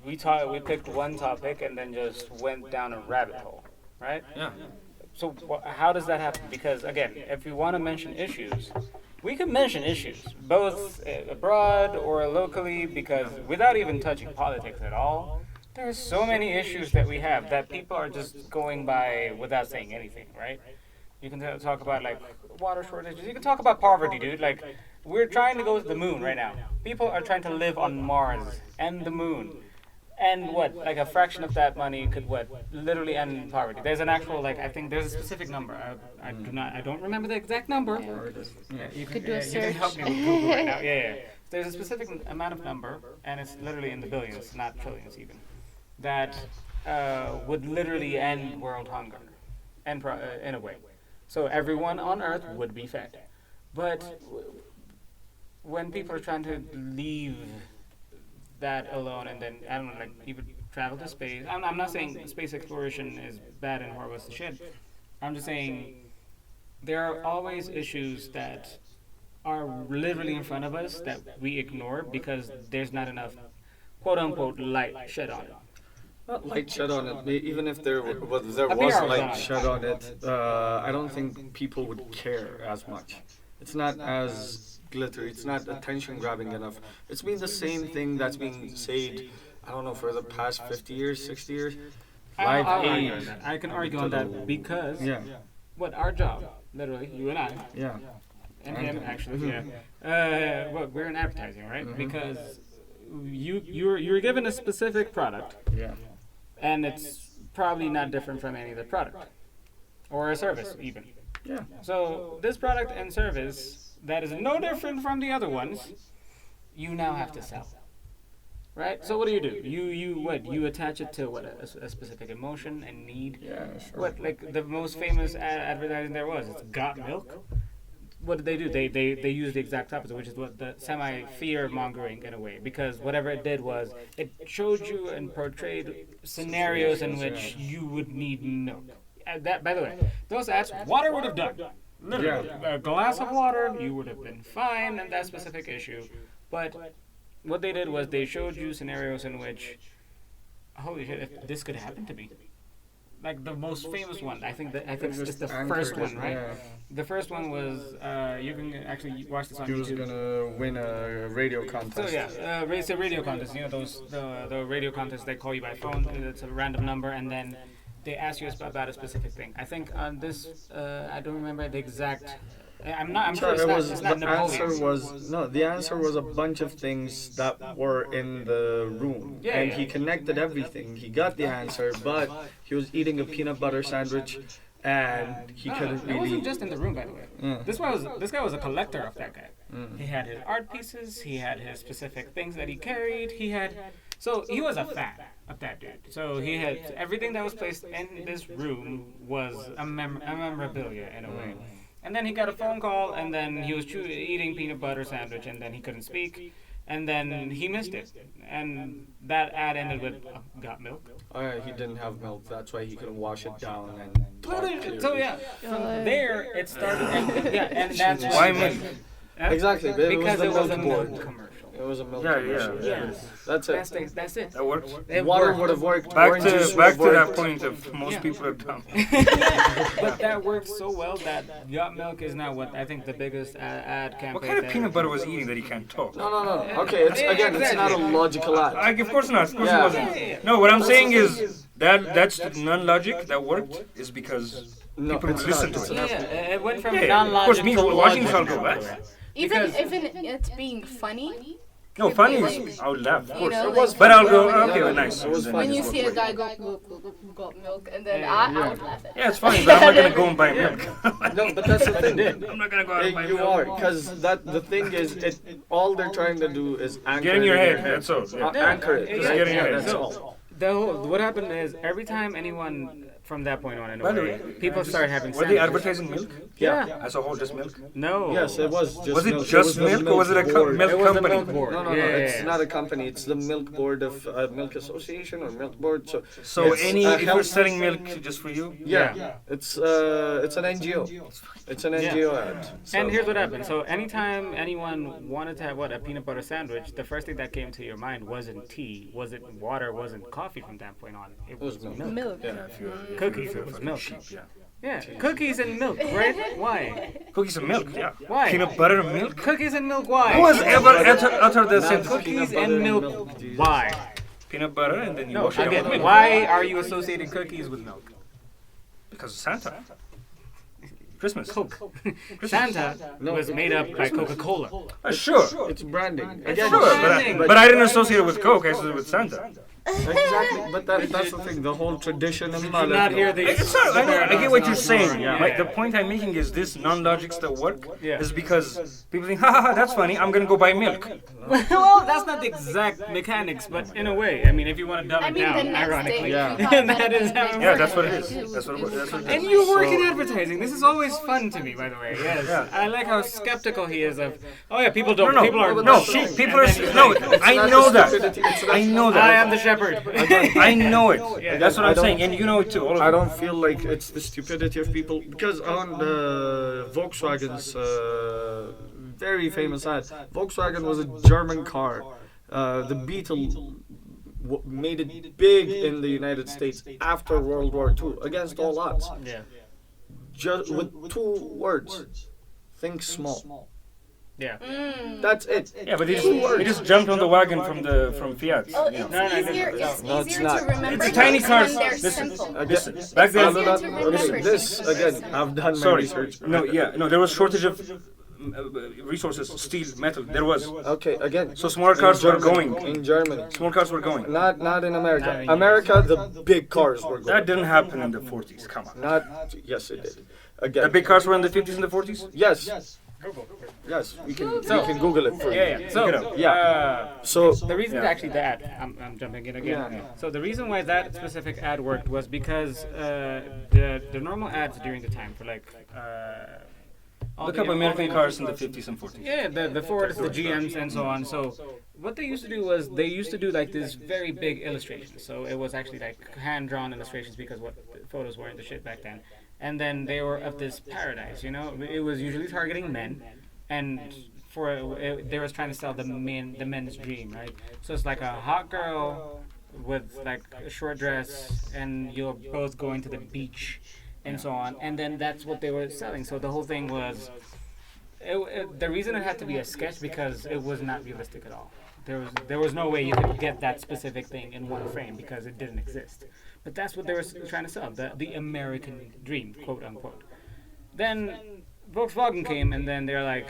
we picked one topic and then just went down a rabbit hole, right? Yeah. So how does that happen? Because again, if we want to mention issues, we can mention issues, both abroad or locally, because without even touching politics at all, there's so many issues that we have that people are just going by without saying anything, right? You can talk about like water shortages. You can talk about poverty, dude. Like, we're trying to go to the moon right now. People are trying to live on Mars and the moon. And like a fraction of that money could literally end poverty. There's an actual, I think there's a specific number. I don't remember the exact number. You Could do a you can help search. me with Google right now. Yeah. There's a specific amount of number, and it's literally in the billions, not trillions even, that would literally end world hunger, and in a way. So everyone on Earth would be fed. But when people are trying to leave that alone, and then I don't know, like people travel to space. I'm not saying space exploration is bad and horrible as shit. I'm just saying there are always issues that are literally in front of us that we ignore because there's not enough quote unquote light shed on it. Not light shed on it. Even if there was light shed on it, I don't think people would care as much. It's not as glittery. It's not attention grabbing enough. It's been the same thing that's been said, I don't know, for the past 50 years, 60 years. I can argue on that because what our job, literally, you and I, and him actually, well, we're in advertising, right? Mm-hmm. Because you're given a specific product, and it's probably not different from any other product or a service even. Yeah. So this product and service that is no different from the other ones, you now have to sell. Right? So what do? You attach it to what, a specific emotion and need? Yeah, sure. What, like the most famous advertising there was, it's got milk. What did they do? They used the exact opposite, which is what the semi-fear mongering in a way, because whatever it did was it showed you and portrayed scenarios in which you would need milk. That, by the way, those ads, water would have done. Literally, a glass of water, you would have been fine in that specific issue. But what they did was they showed you scenarios in which, holy shit, if this could happen to me. Like the most famous one, I think it's the first one, right? Yeah. The first one was, you can actually watch this on YouTube. He was gonna win a radio contest. So yeah, it's a radio contest. You know those the radio contests, they call you by phone. It's a random number, and then they ask you about a specific thing. I think on this, I don't remember the exact. I'm sure it's not Napoleon. The answer was a bunch of things that were in the room. He connected everything. He got the answer, but he was eating a peanut butter sandwich and he couldn't really... It wasn't just in the room, by the way. This guy was a collector of that guy. He had his art pieces, he had his specific things that he carried, so he was a fan of that dude. So he had everything that was placed in this room was a memorabilia in a way. And then he got a phone call, and then he was eating peanut butter sandwich, and then he couldn't speak, and then he missed it. And that ad ended with, got milk? Oh yeah, he didn't have milk, that's why he couldn't wash it down and talk clearly. So yeah, from there it started, and that's why milk. Exactly, because it was a milk milk commercial. It was a milk commercial. That's it. That's it. That works. Water would have worked. Back to that point of most people are dumb. But that worked so well that Got Milk is now what I think the biggest ad campaign. What kind of peanut butter was he eating that he can't talk? No. Okay, it's not a logical ad. Of course not. Of course it wasn't. No, what I'm saying is that's non-logic that worked is because people would listen to it. Yeah, it went from non-logic. Of course, me watching this, I'll go back. Even it's being funny. No, funny is, I would laugh, of course. It was but I'll go, okay, nice. When you see a guy go, got milk, and then I would laugh at Yeah, it's funny, but I'm not going to go and buy milk. No, but that's the thing. I'm not going to go out and buy milk. You are, because the thing is, all they're trying to do is anchor Get in your head, that's all. Anchor it. Just get in your head. That's all. What happened is, every time anyone... From that point on, in a way, people started having. Were they advertising milk? Yeah. As a whole, just milk? No. Yes, it was just. Was it just milk, or was it a milk company? Milk board. No. It's not a company. It's the milk board of Milk Association or Milk Board. So if you're selling milk just for you? Yeah. It's an NGO. It's an NGO ad. So. And here's what happened. So anytime anyone wanted to have a peanut butter sandwich, the first thing that came to your mind wasn't tea, wasn't water, wasn't coffee. From that point on, it was milk. Yeah. Cookies, it was milk. Yeah, cookies and milk, right? Why? Cookies and milk, yeah. Why? Peanut butter and milk? Cookies and milk, why? Who has ever uttered the sentence? Cookies and milk, why? Peanut butter and then you wash it again, with milk. Why are you associating cookies with milk? Because of Santa. Christmas. Coke. Santa was made up by Coca-Cola. Sure. It's branding. But I didn't associate it with Coke, I associated it with Santa. Exactly, but that's the thing. The whole tradition and Did not hear the. It's not, I know, I get what you're saying. Yeah. The point I'm making is this non-logics that work Yeah. is because people think, ha, that's funny, I'm gonna go buy milk. Well, that's not the exact mechanics, but in a way, I mean, if you want to dumb I it mean, the down, next ironically. day, Yeah. if you thought That is how it Yeah, works. that's what it is. That's what it is. And you work in advertising. This is always fun to me, by the way. Yes. Yeah. I like how skeptical he is of. Oh yeah, people don't. No, people are. no, sheep. people are. No, I know that. I know I am that. the shepherd. I know it. Yeah. That's what I I'm don't- saying, and you know it too. All of I you. don't feel like it's the stupidity of people because on the Volkswagen's very famous ad, Volkswagen was a German car. The Beetle made it big in the United States after World War II against all odds. Yeah. Just with 2 words, think small. Yeah. That's it. Yeah, but he just jumped on the wagon from Fiat. Oh, you know. it's easier. It's No, it's easier not. to remember. It's tiny things cars. when they're Listen, simple. Listen, back then. It's easier to remember This things. again, I've done my Sorry. research. No, there was shortage of resources, steel, metal. There was. Okay, again. So small cars in were Germany, going. In Germany. Small cars were going. Not in America. Not in America, the big cars were going. That didn't happen in the 40s. Come on. Not. Yes, it did. The Again. big cars were in the 50s and the 40s. Yes. Yes. We can Google it for you. Yeah. So. Look it up. Yeah. So. The reason Yeah. actually that I'm jumping in again. Yeah. So the reason why that specific ad worked was because the normal ads during the time for like. All Look the- up all American the- cars in the 50s and 40s. Yeah, the Fords, the GMs, and so on. So, what they used to do was they used to do like this very big illustrations. So it was actually like hand-drawn illustrations because what the photos were in the shit back then. And then they were of this paradise, you know. It was usually targeting men, and they was trying to sell the men's dream, right? So it's like a hot girl with like a short dress, and you're both going to the beach. And so on, and then that's what they were selling. So the whole thing was, the reason it had to be a sketch because it was not realistic at all. There was no way you could get that specific thing in one frame because it didn't exist. But that's what they were trying to sell, the American dream, quote unquote. Then Volkswagen came, and then they're like,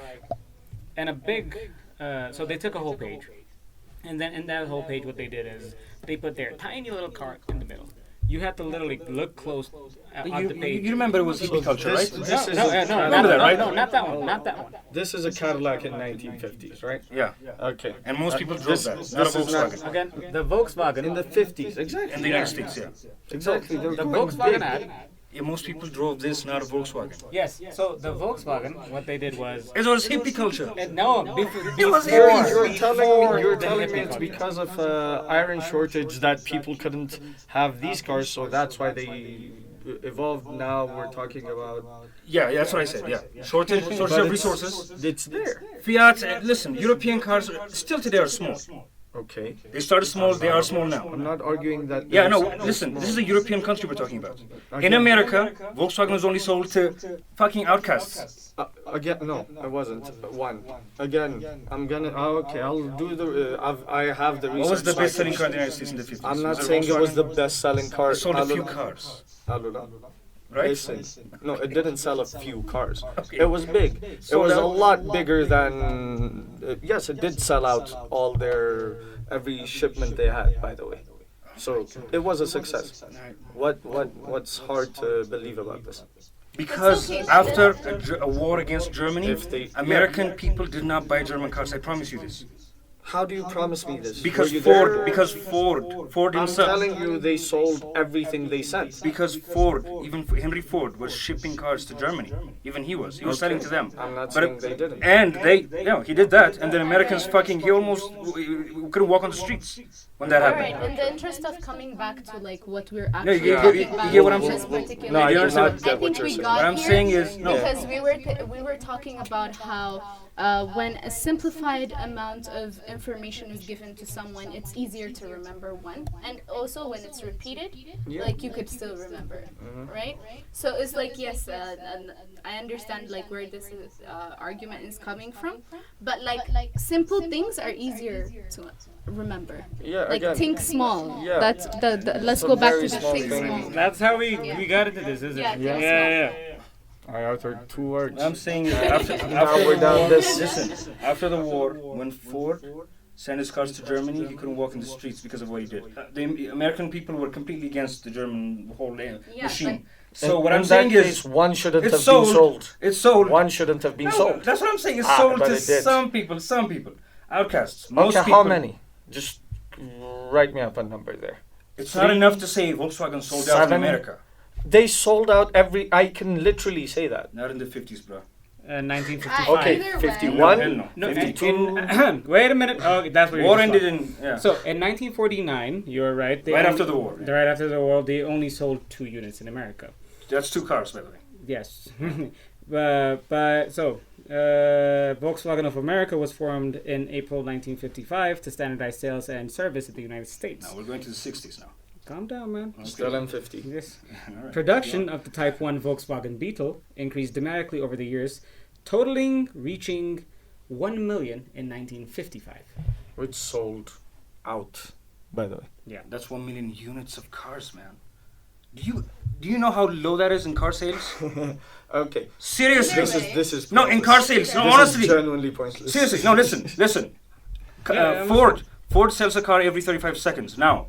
and a big, so they took a whole page, and then in that whole page, what they did is they put their tiny little car in the middle. You had to literally look close on the page. You remember it was hippie culture, right? This is No, a not that, right? No, not that one. Not that one. This is a Cadillac in 1950s, right? Yeah. Okay. And most people drove that. this Not a is not- Volkswagen. Again, the Volkswagen. In the 50s, exactly. In the United States, yeah. Exactly. They're the going Volkswagen big. ad. Yeah, most people drove this, not a Volkswagen. Yes. So the Volkswagen, what they did was. It was hippie culture. No, before You're telling me hippie it's culture. because of iron shortage that people couldn't have these cars, so that's why they evolved. Now we're talking about. Yeah, that's what I said, yeah. Shortage of resources. It's there. Fiat, listen, European cars still today are small. Okay. They started small, they are small now. I'm not arguing that. Yeah, no, they're listen, this is a European country we're talking about. Okay. In America, Volkswagen was only sold to fucking outcasts. Again, no, I wasn't. One. Again, I'm gonna. Okay, I'll do the. I have the research. What was the side. best-selling car in the United States in the 50s? I'm not Was saying it was the Volkswagen? best-selling car. It sold a few Alula. cars, Alula. right? Listen, no, it didn't sell a few cars. Okay. It was big. It Sold was a out? lot bigger than. Yes, it did sell out all their every shipment they had. By the way, so it was a success. What's hard to believe about this? Because after a war against Germany, If they- American people did not buy German cars. I promise you this. How do you promise me this? Because Were you Ford, there? because Ford I'm himself. telling you, they sold everything they sent. Because Ford, even Henry Ford, was shipping cars to Germany. Even he was selling to them. I'm not But saying they didn't. And he did that. And then Americans he almost couldn't walk on the streets when that All right, happened. in the interest of coming back to like what we're No, actually you talking about, get what I'm in this saying? particular No, I You do understand? not get I what think you're we saying. got What I'm here saying is, no. because we were talking about how when a simplified amount of information is given to someone, it's easier to remember one, and also when it's repeated, like you could still remember, right? So it's like yes, I understand like where this argument is coming from, but like simple things are easier to remember. Yeah, Like again. think small. Yeah. That's the let's Some go back very to the small think thing. small. That's how we got into this, isn't Yeah, it? think Yeah. I uttered 2 words. I'm saying is after Now we're down war, this. listen, after the war, when Ford send his cars to Germany, he couldn't walk in the streets because of what he did. The American people were completely against the German whole machine. So what I'm saying is, one shouldn't have been sold. sold. It's sold. One shouldn't have been sold. That's what I'm saying. It's sold but to it did. some people. Outcasts. Most Okay, people. how many? Just write me up a number there. It's not enough to say Volkswagen sold out in 7? America. They sold out I can literally say that. Not in the 50s, bro. 1955. Okay, Either way. 51, No, 52. Wait a minute. Oh, that's where War you're ended wrong. in So in 1949, you're right. right after the war. Right after the war, they only sold 2 units in America. That's 2 cars, by the way. Yes. Volkswagen of America was formed in April 1955 to standardize sales and service in the United States. Now we're going to the 60s now. Calm down, man. Still in 50. Yes. All right. Production of the Type 1 Volkswagen Beetle increased dramatically over the years, reaching 1 million in 1955. Which sold out, by the way. Yeah. That's 1 million units of cars, man. Do you know how low that is in car sales? Okay. Seriously. This is No, in car sales. No, this honestly. is genuinely pointless. Seriously. No, listen. Yeah, Ford sells a car every 35 seconds now.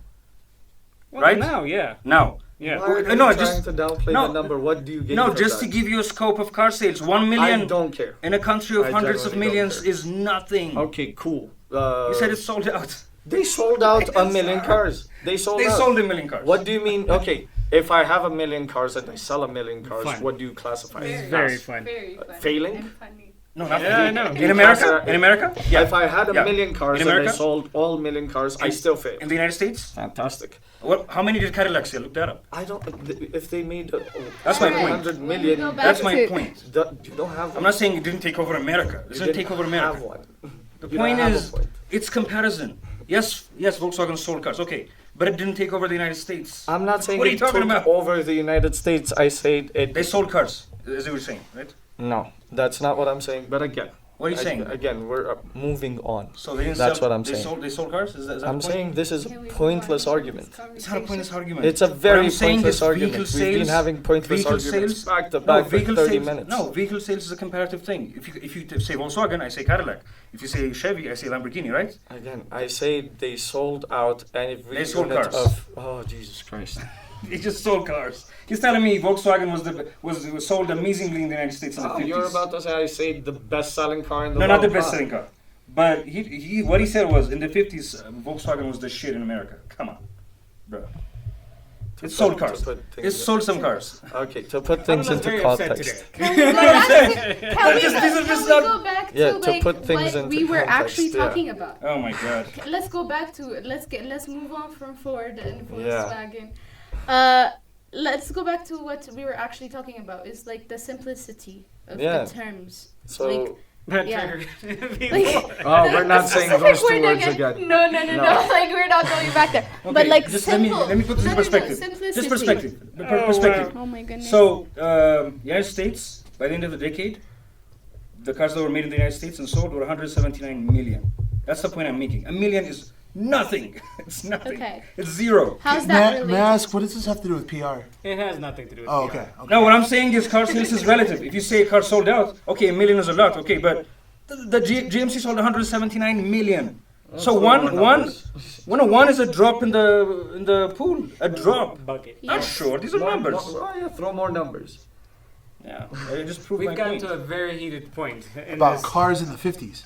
Well, Right? now, yeah. Now. Yeah. Why are you No, trying just- to downplay no, the number? What do you gain No, from just that? to give you a scope of car sales. 1 I million don't care. in a country of I hundreds of genuinely don't millions care. is nothing. Okay, cool. You said it's sold out. They sold out a million cars. They sold They out. sold 1 million cars. What do you mean? Okay, if I have 1 million cars and I sell 1 million cars, Fun. what do you classify as? Very fun. Very fun. Failing? And funny. No, not Yeah, I know. In America? In America? Yeah. If I had a Yeah. million cars In and I America? sold all million cars, I still fail. In the United States? Fantastic. How many did Cadillac sell? Look that up. I don't. If they made That's my Alright. point. 100 When we million, go back That's my to- point. you don't have. I'm not saying it didn't take over America. It You didn't take over America. Have one. The You point don't have a is, point. it's comparison. Yes, Volkswagen sold cars. Okay, but it didn't take over the United States. I'm not saying What are it you talking took about? over the United States. I said it. They sold cars, as you were saying, right? No, that's not what I'm saying. But again, What are you saying? Again, we're moving on. So they didn't That's sell, what I'm they saying. They sold cars? Is that I'm the point? saying this is a Can we move pointless on to argument. this It's not a pointless conversation? argument. It's a What very I'm saying pointless is argument. vehicle We've been sales- having pointless vehicle arguments sales- back to No, back for vehicle 30 sales. minutes. No, vehicle sales is a comparative thing. If you say Volkswagen, I say Cadillac. If you say Chevy, I say Lamborghini, right? Again, I say they sold out every They sold unit cars. of. Oh Jesus Christ! They just sold cars. He's telling me Volkswagen was sold amazingly in the United States in the 50s. You're about to say I say the best-selling car in the No, world. not the best-selling car. But what he said was in the 50s, Volkswagen was the shit in America. Come on, bro. It sold cars. It sold some cars. Okay, to put things Alula's into very upset context. Can we go back to- can we These are just go not- back to Yeah, to like put things what into we were actually context, yeah. talking about? Oh my god. Let's go back to let's move on from Ford and Volkswagen. Let's go back to what we were actually talking about. It's like the simplicity of Yeah. the terms. So, Like, That Yeah. triggered me Like- more. oh, we're not saying Like, those we're two not words gonna- again. No, No. like we're not going back there. Okay, But like just simple. let me put this in No, perspective. simplicity. Just perspective. Oh, Perspective. Oh my goodness. So, United States, by the end of the decade, the cars that were made in the United States and sold were 179 million. That's the point I'm making. A million is nothing. It's nothing. Okay. It's zero. How's that related? May I ask, what does this have to do with PR? It has nothing to do with Oh, PR. okay. No, what I'm saying is car sales is relative. If you say a car sold out, okay, a million is a lot, okay, but the GMC sold 179 million. So one is a drop in the pool, a drop. Bucket. Not sure. These are numbers. Throw more numbers. Yeah, I just proved We've my gotten point. to a very heated point in About this. cars in the 50s.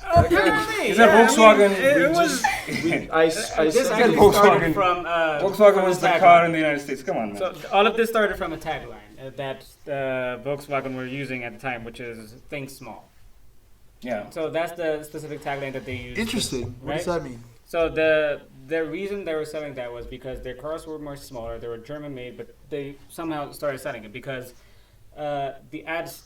Is that Volkswagen? It We was. I This said actually Volkswagen. started from Volkswagen from was a the tagline. car in the United States. Come on, man. So all of this started from a tagline that Volkswagen were using at the time, which is "Think small." Yeah. So that's the specific tagline that they used. Interesting. What does Right? that mean? So the reason they were selling that was because their cars were more smaller. They were German made, but they somehow started selling it because the ads.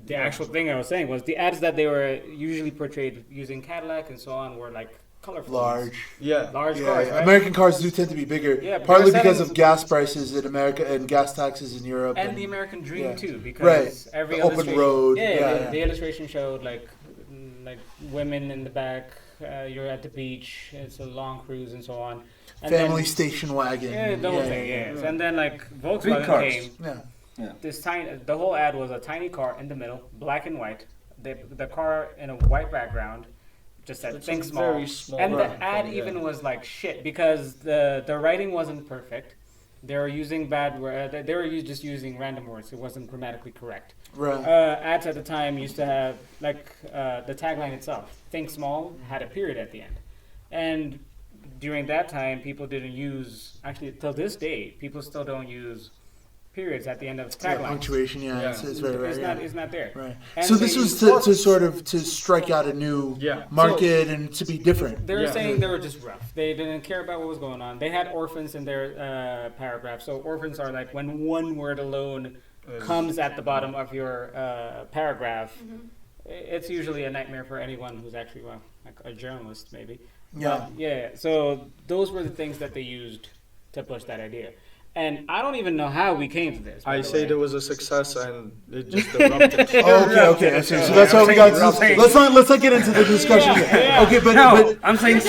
The actual thing I was saying was the ads that they were usually portrayed using Cadillac and so on were like colorful. Large. Yeah. Large Yeah, cars, yeah. right? American cars do tend to be bigger, Yeah, but partly they're because selling- of gas prices in America and gas taxes in Europe. And the American Dream yeah. too, because Right. every The open illustration- road, Yeah, yeah, the, yeah. the illustration showed like women in the back. You're at the beach. It's a long cruise and so on. And Family then, station wagon. Yeah, the whole thing. Yeah. And then like Big Volkswagen cars. came. Yeah. This tiny. The whole ad was a tiny car in the middle, black and white. The car in a white background, just said It's think a small. very small And the writing, ad even was like shit because the writing wasn't perfect. They were using bad words. They were just using random words. It wasn't grammatically correct. Right. Ads at the time used to have the tagline itself. Think small had a period at the end, and during that time, people didn't use. Actually, till this day, people still don't use periods at the end of taglines. Punctuation, it's very rare. It's not there. Right. And So this was to sort of to strike out a new market and to be different. They were saying they were just rough. They didn't care about what was going on. They had orphans in their paragraph. So orphans are like when one word alone comes at the bottom of your paragraph. It's usually a nightmare for anyone who's actually like a journalist, maybe. So those were the things that they used to push that idea. And I don't even know how we came to this. I say there was a success and it just erupted. Okay. I see. So that's why we got. Let's not get into the discussion. Okay, but I'm saying.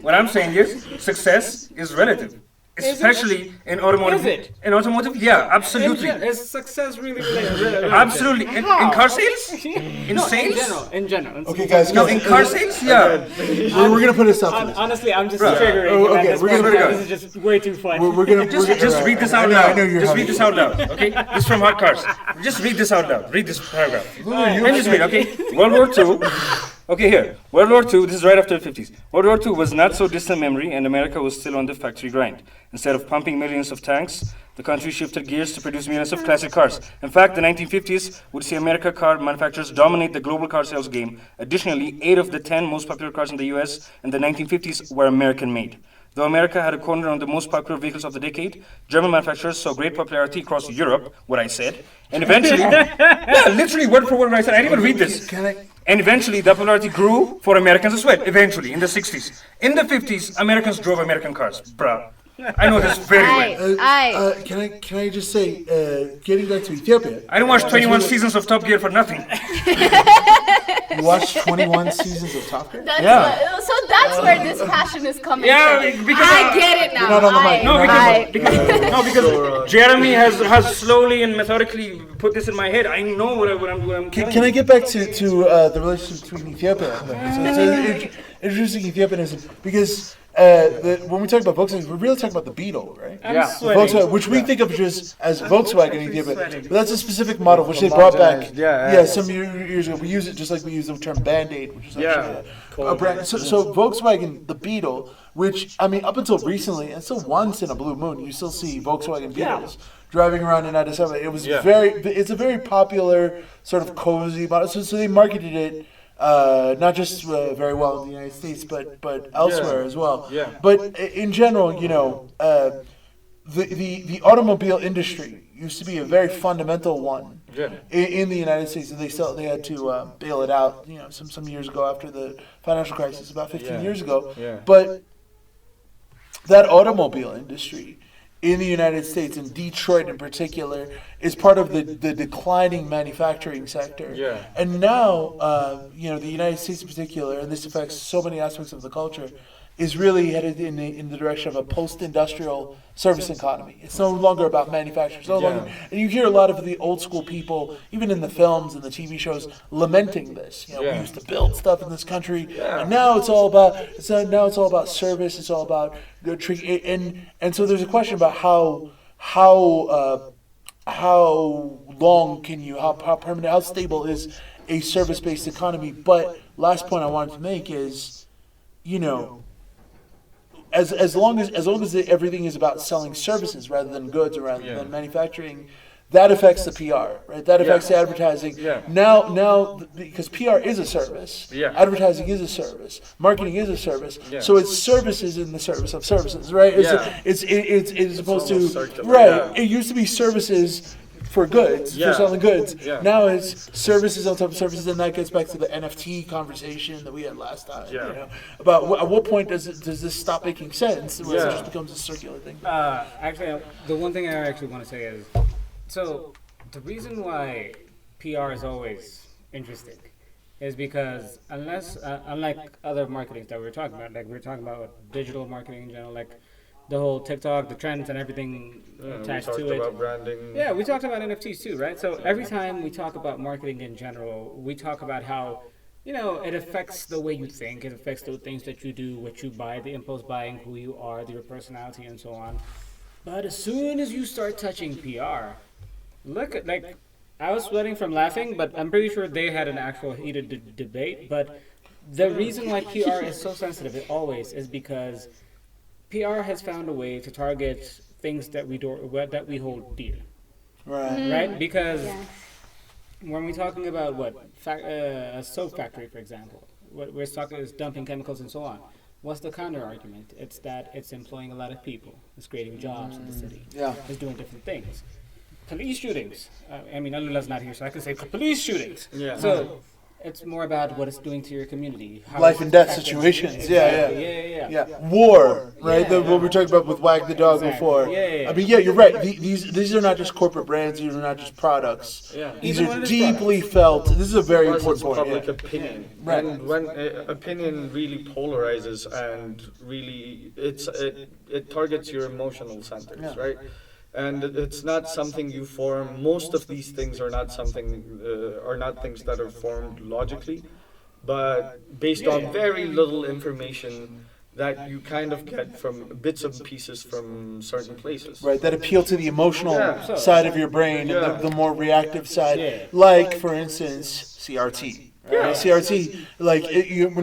What I'm saying is success is relative. Especially in automotive. Is it? In automotive, yeah, absolutely. Is success really related? Absolutely. In car sales? In sales? In general. Okay, guys. No, in car sales, yeah. We're gonna put a stop to this. Honestly, I'm just triggering. Okay, we're gonna go. This is just way too funny. We're gonna just read this out loud. Just read this out loud, okay? This is from Hot Cars. Just read this out loud. Read this paragraph. And just read, okay? World War II. Okay, here. World War II, this is right after the 50s. World War II was not so distant memory, and America was still on the factory grind. Instead of pumping millions of tanks, the country shifted gears to produce millions of classic cars. In fact, the 1950s would see American car manufacturers dominate the global car sales game. Additionally, 8 of the 10 most popular cars in the US in the 1950s were American-made. Though America had a corner on the most popular vehicles of the decade, German manufacturers saw great popularity across Europe, what I said, and eventually, literally word for word what I said, I didn't even read this. And eventually, the popularity grew for Americans as well, eventually, in the 60s. In the 50s, Americans drove American cars, bruh. I know this very well. Can I just say, getting back to Ethiopia? I don't watch 21 seasons of Top Gear for nothing. You watched 21 seasons of Top Gear? So that's where this passion is coming from. Because I get it now. You're not on the mic. Because Jeremy has slowly and methodically put this in my head. I know what I'm Can I get back to the relationship between Ethiopia? So introducing Ethiopianism, because when we talk about Volkswagen, we're really talking about the Beetle, right? Volkswagen, which we think of just as Volkswagen in Ethiopia, but that's a specific model which they brought back some years ago. We use it just like we use the term Band-Aid, which is actually a brand. So Volkswagen, the Beetle, which, I mean, up until recently, and still once in a blue moon, you still see Volkswagen Beetles driving around in Addis Ababa. It was it's a very popular sort of cozy model. So they marketed it not just very well in the United States, but elsewhere as well. But in general, the automobile industry used to be a very fundamental one in the United States, and they had to bail it out, some years ago after the financial crisis, about 15 years ago. But that automobile industry in the United States, in Detroit in particular, is part of the declining manufacturing sector. And now, the United States in particular, and this affects so many aspects of the culture, is really headed in the direction of a post-industrial service economy. It's no longer about manufacturing. And you hear a lot of the old school people, even in the films and the TV shows, lamenting this. We used to build stuff in this country, and now it's all about service. It's all about good treat. And so there's a question about how long can you, how permanent, how stable is a service-based economy. But last point I wanted to make is, as long as everything is about selling services rather than goods or rather than manufacturing, that affects the PR, right? That affects the advertising. Now, because PR is a service, advertising is a service, marketing is a service. So it's services in the service of services, right? It's supposed to circular, It used to be services for goods, for selling goods. Now it's services on top of services, and that gets back to the NFT conversation that we had last time. About at what point does this stop making sense? Where it just becomes a circular thing. Actually, the one thing I actually want to say is, so the reason why PR is always interesting is because unlike other marketings that we were talking about, like we were talking about digital marketing in general, like the whole TikTok, the trends, and everything attached to it. We talked about branding. Yeah, we talked about NFTs too, right? So every time we talk about marketing in general, we talk about how, it affects the way you think. It affects the things that you do, what you buy, the impulse buying, who you are, your personality, and so on. But as soon as you start touching PR, look at, like, I was sweating from laughing, but I'm pretty sure they had an actual heated debate. But the reason why PR is so sensitive, always, is because PR has found a way to target things that we hold dear. Right. Right? Because when we're talking about a soap factory, for example, what we're talking is dumping chemicals and so on. What's the counter argument? It's that it's employing a lot of people. It's creating jobs in the city. Yeah. It's doing different things. Police shootings. Alula's not here, so I can say police shootings. Yeah. So it's more about what it's doing to your community. Life and death situations. Exactly. Yeah. War, right? What we were talking about with Wag the Dog before. Yeah. I mean, you're right. These are not just corporate brands. These are not just products. Yeah. These are deeply felt. This is a very important point. Public opinion. Right. And when opinion really polarizes and really it targets your emotional centers, right? And it's not something you form. Most of these things are not things that are formed logically, but based on very little information that you kind of get from bits and pieces from certain places. Right, that appeal to the emotional side of your brain and the more reactive side, like, for instance, CRT. Right? CRT,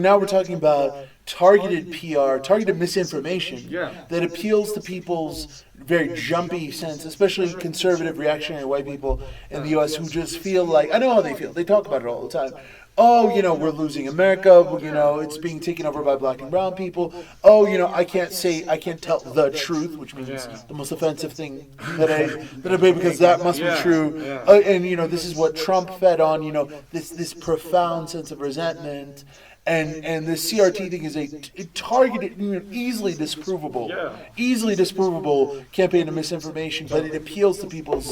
now we're talking about targeted PR, targeted misinformation that appeals to people's very jumpy sense, especially conservative reactionary white people in the U.S. who just feel like, I know how they feel, they talk about it all the time. Oh, we're losing America, it's being taken over by black and brown people. Oh, I can't tell the truth, which means the most offensive thing that I made, because that must be true. And this is what Trump fed on, this profound sense of resentment. And this CRT thing is a targeted, easily disprovable campaign of misinformation, but it appeals to people's,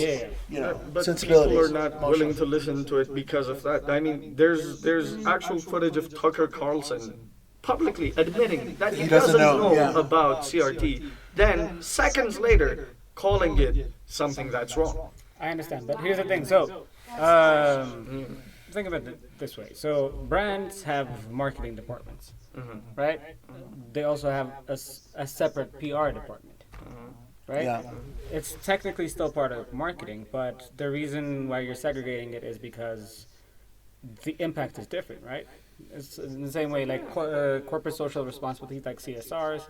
but sensibilities. People are not willing to listen to it because of that. I mean, there's actual footage of Tucker Carlson publicly admitting that he doesn't know about CRT. Then seconds later, calling it something that's wrong. I understand, but here's the thing. So, think about it this way. So brands have marketing departments, right? They also have a separate PR department, right? Yeah. It's technically still part of marketing, but the reason why you're segregating it is because the impact is different, right? It's in the same way like corporate social responsibility, like CSRs.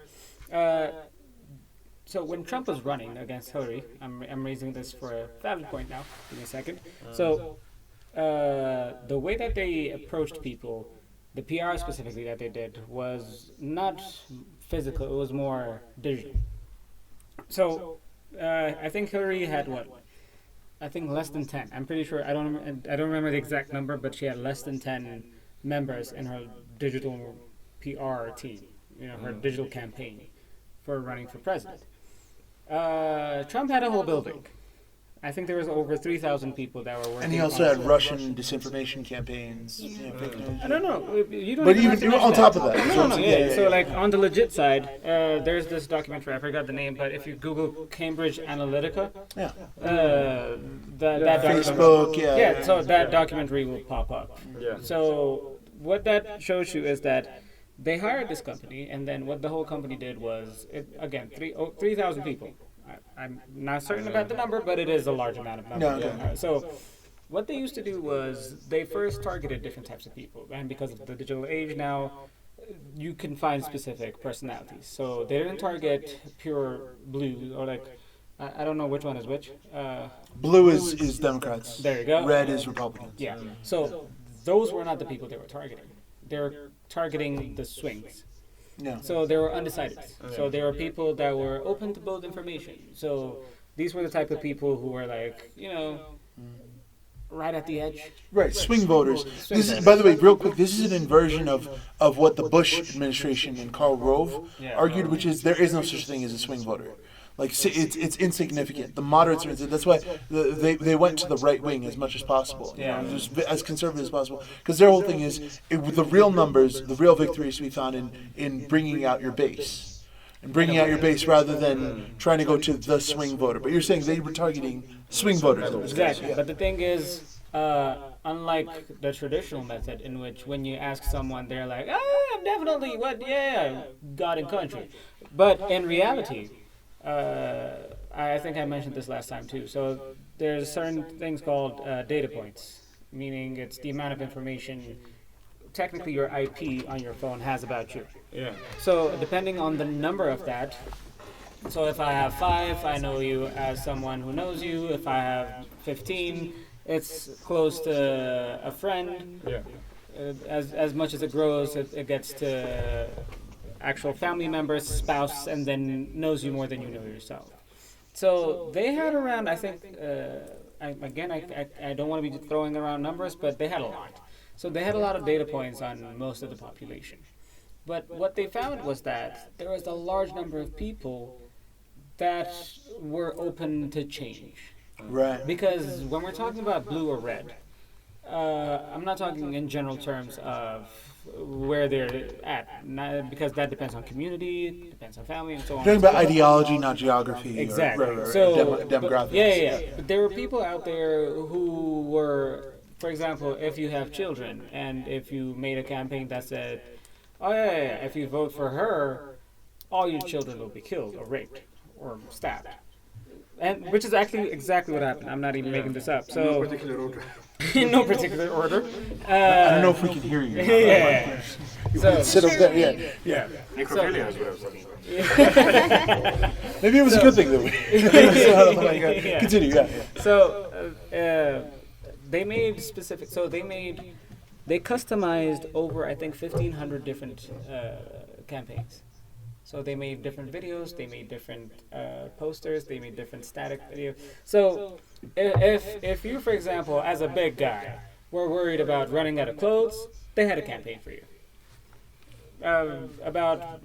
So when Trump was running against Hillary, I'm raising this for a valid point now. Give me a second. So. The way that they approached people, the PR specifically that they did, was not physical, it was more digital. So I think Hillary had less than 10. I'm pretty sure, I don't remember the exact number, but she had less than 10 members in her digital PR team, her digital campaign for running for president. Trump had a whole building. I think there was over 3,000 people that were working. And he also had Russian disinformation campaigns. I don't know. You don't. But even on top of that. No. So like on the legit side, there's this documentary. I forgot the name, but if you Google Cambridge Analytica, that Facebook, so that documentary will pop up. Yeah. So what that shows you is that they hired this company, and then what the whole company did was, 3,000 people. I'm not certain about the number, but it is a large amount of numbers. So what they used to do was they first targeted different types of people, and because of the digital age now, you can find specific personalities. So they didn't target pure blue, or like, I don't know which one is which. Blue is Democrats. There you go. Red is Republicans. Yeah. So those were not the people they were targeting. They were targeting the swings. Yeah. So there were undecided. So there were people that were open to both information. So these were the type of people who were like, right at the edge. Right, swing voters. By the way, real quick, this is an inversion of what the Bush administration and Karl Rove argued, which is there is no such thing as a swing voter. Like, it's insignificant. The moderates are that's why they went to the right wing as much as possible, just as conservative as possible. Because their whole thing is, the real numbers, the real victories to be found in bringing out your base. And bringing out your base rather than trying to go to the swing voter. But you're saying they were targeting swing voters. Exactly. But the thing is, unlike the traditional method in which when you ask someone, they're like, I'm definitely, God and country. But in reality, I think I mentioned this last time too. So there's certain things called data points, meaning it's the amount of information technically your IP on your phone has about you. Yeah. So depending on the number of that, so if I have 5, I know you as someone who knows you. If I have 15, it's close to a friend. Yeah. As much as it grows, it gets to actual family members, spouse, and then knows you more than you know yourself. So they had around, I think, I don't want to be throwing around numbers, but they had a lot. So they had a lot of data points on most of the population. But what they found was that there was a large number of people that were open to change. Right. Because when we're talking about blue or red, I'm not talking in general terms of where they're at, because that depends on community, depends on family, and so on. You're talking about ideology, not geography. Exactly. Or So demographics. Yeah. But there were people out there who were, for example, if you have children and if you made a campaign that said, if you vote for her, all your children will be killed or raped or stabbed. And which is actually exactly what happened. I'm not even making this up. So No particular order. in no particular order. I don't know if we can hear you. Yeah. So Sit up there, yeah. Necrophilia is what I was talking about. Maybe it was a good thing that we. Yeah. Continue, yeah. So they made specific. So they customized over, I think, 1,500 different campaigns. So they made different videos, they made different posters, they made different static videos. So if you, for example, as a big guy, were worried about running out of clothes, they had a campaign for you. About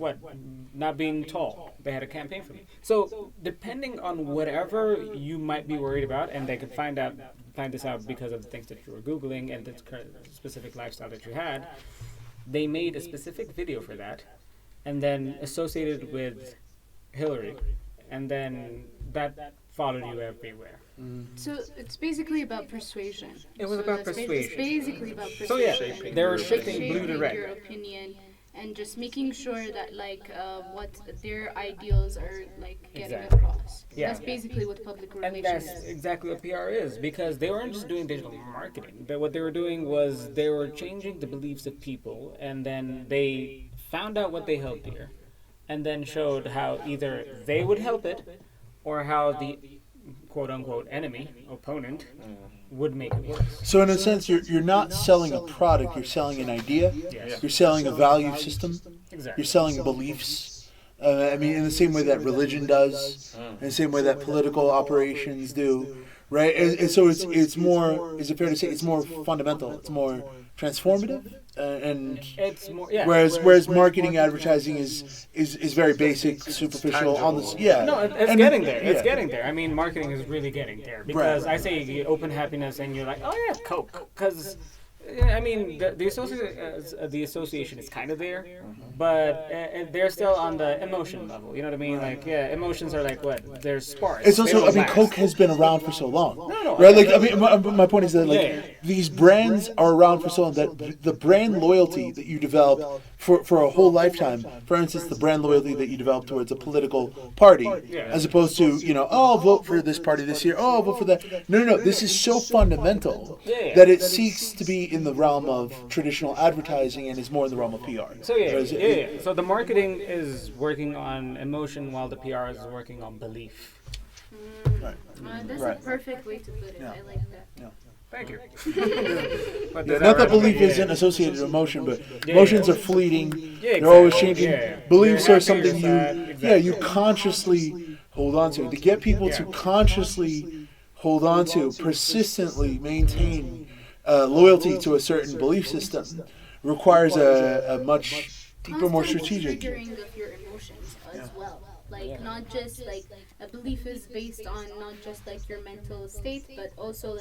not being tall, they had a campaign for you. So depending on whatever you might be worried about, and they could find this out because of the things that you were Googling and the specific lifestyle that you had, they made a specific video for that. And then associated with Hillary, and then that followed you everywhere. So it's basically about persuasion. It was about persuasion. It's basically about persuasion. So yeah, they were shifting blue to red. Your opinion and just making sure that what their ideals are getting across. Yeah. That's basically what public relations And that's is. exactly what PR is, because they weren't just doing digital marketing. But what they were doing was they were changing the beliefs of people, and then they found out what they held dear, and then showed how either they would help it, or how the quote-unquote enemy, opponent, would make it worse. So in a sense, you're not selling a product, you're selling an idea, Yes. you're selling a value system, Exactly. you're selling beliefs. In the same way that religion does, in the same way that political operations do, right? And so it's more, is it fair to say, it's more fundamental, it's more transformative? And It's more, whereas marketing advertising is very basic, superficial on this. Yeah. No, it's getting there. It's getting there. I mean, marketing is really getting there, because Right. I say open happiness, and you're like, oh yeah, Coke, because I mean the association is kind of there, but they're still on the emotion level. You know what I mean? Like, yeah, emotions are like what? There's sparks. It's They also, don't last. Coke has been around for so long, No, right? My point is that Yeah. these brands are around for so long that the brand loyalty that you develop for a whole lifetime. For instance, the brand loyalty that you develop towards a political party, as opposed to I'll vote for this party this year. Oh, I'll vote for that. No. This is so fundamental that it seeks to be in the realm of traditional advertising and is more in the realm of PR. So yeah. So the marketing is working on emotion, while the PR is working on belief. Right. That's Right. a perfect way to put it. Yeah. I like that. Thank you. Not that belief isn't associated with emotion, but emotions are fleeting. They're always changing. Beliefs You're are happy, something you're sad. you consciously hold on to. To get people to consciously hold on to, persistently maintain loyalty to a certain belief system requires a much deeper, more strategic. Triggering of your emotions as well. Not just a belief is based on not just your mental state, but also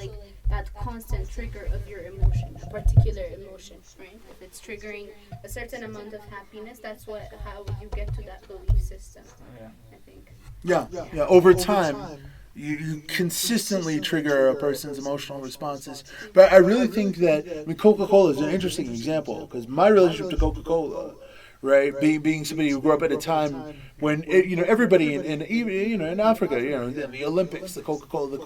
that constant trigger of your emotion, a particular emotion, right? If it's triggering a certain amount of happiness, that's how you get to that belief system. I think. Yeah. Over time, you consistently trigger a person's emotional responses. But I really think that, I mean, Coca-Cola is an interesting example, because my relationship to Coca-Cola, right, being somebody who grew up at a time when everybody in even in Africa, the Olympics, the Coca-Cola,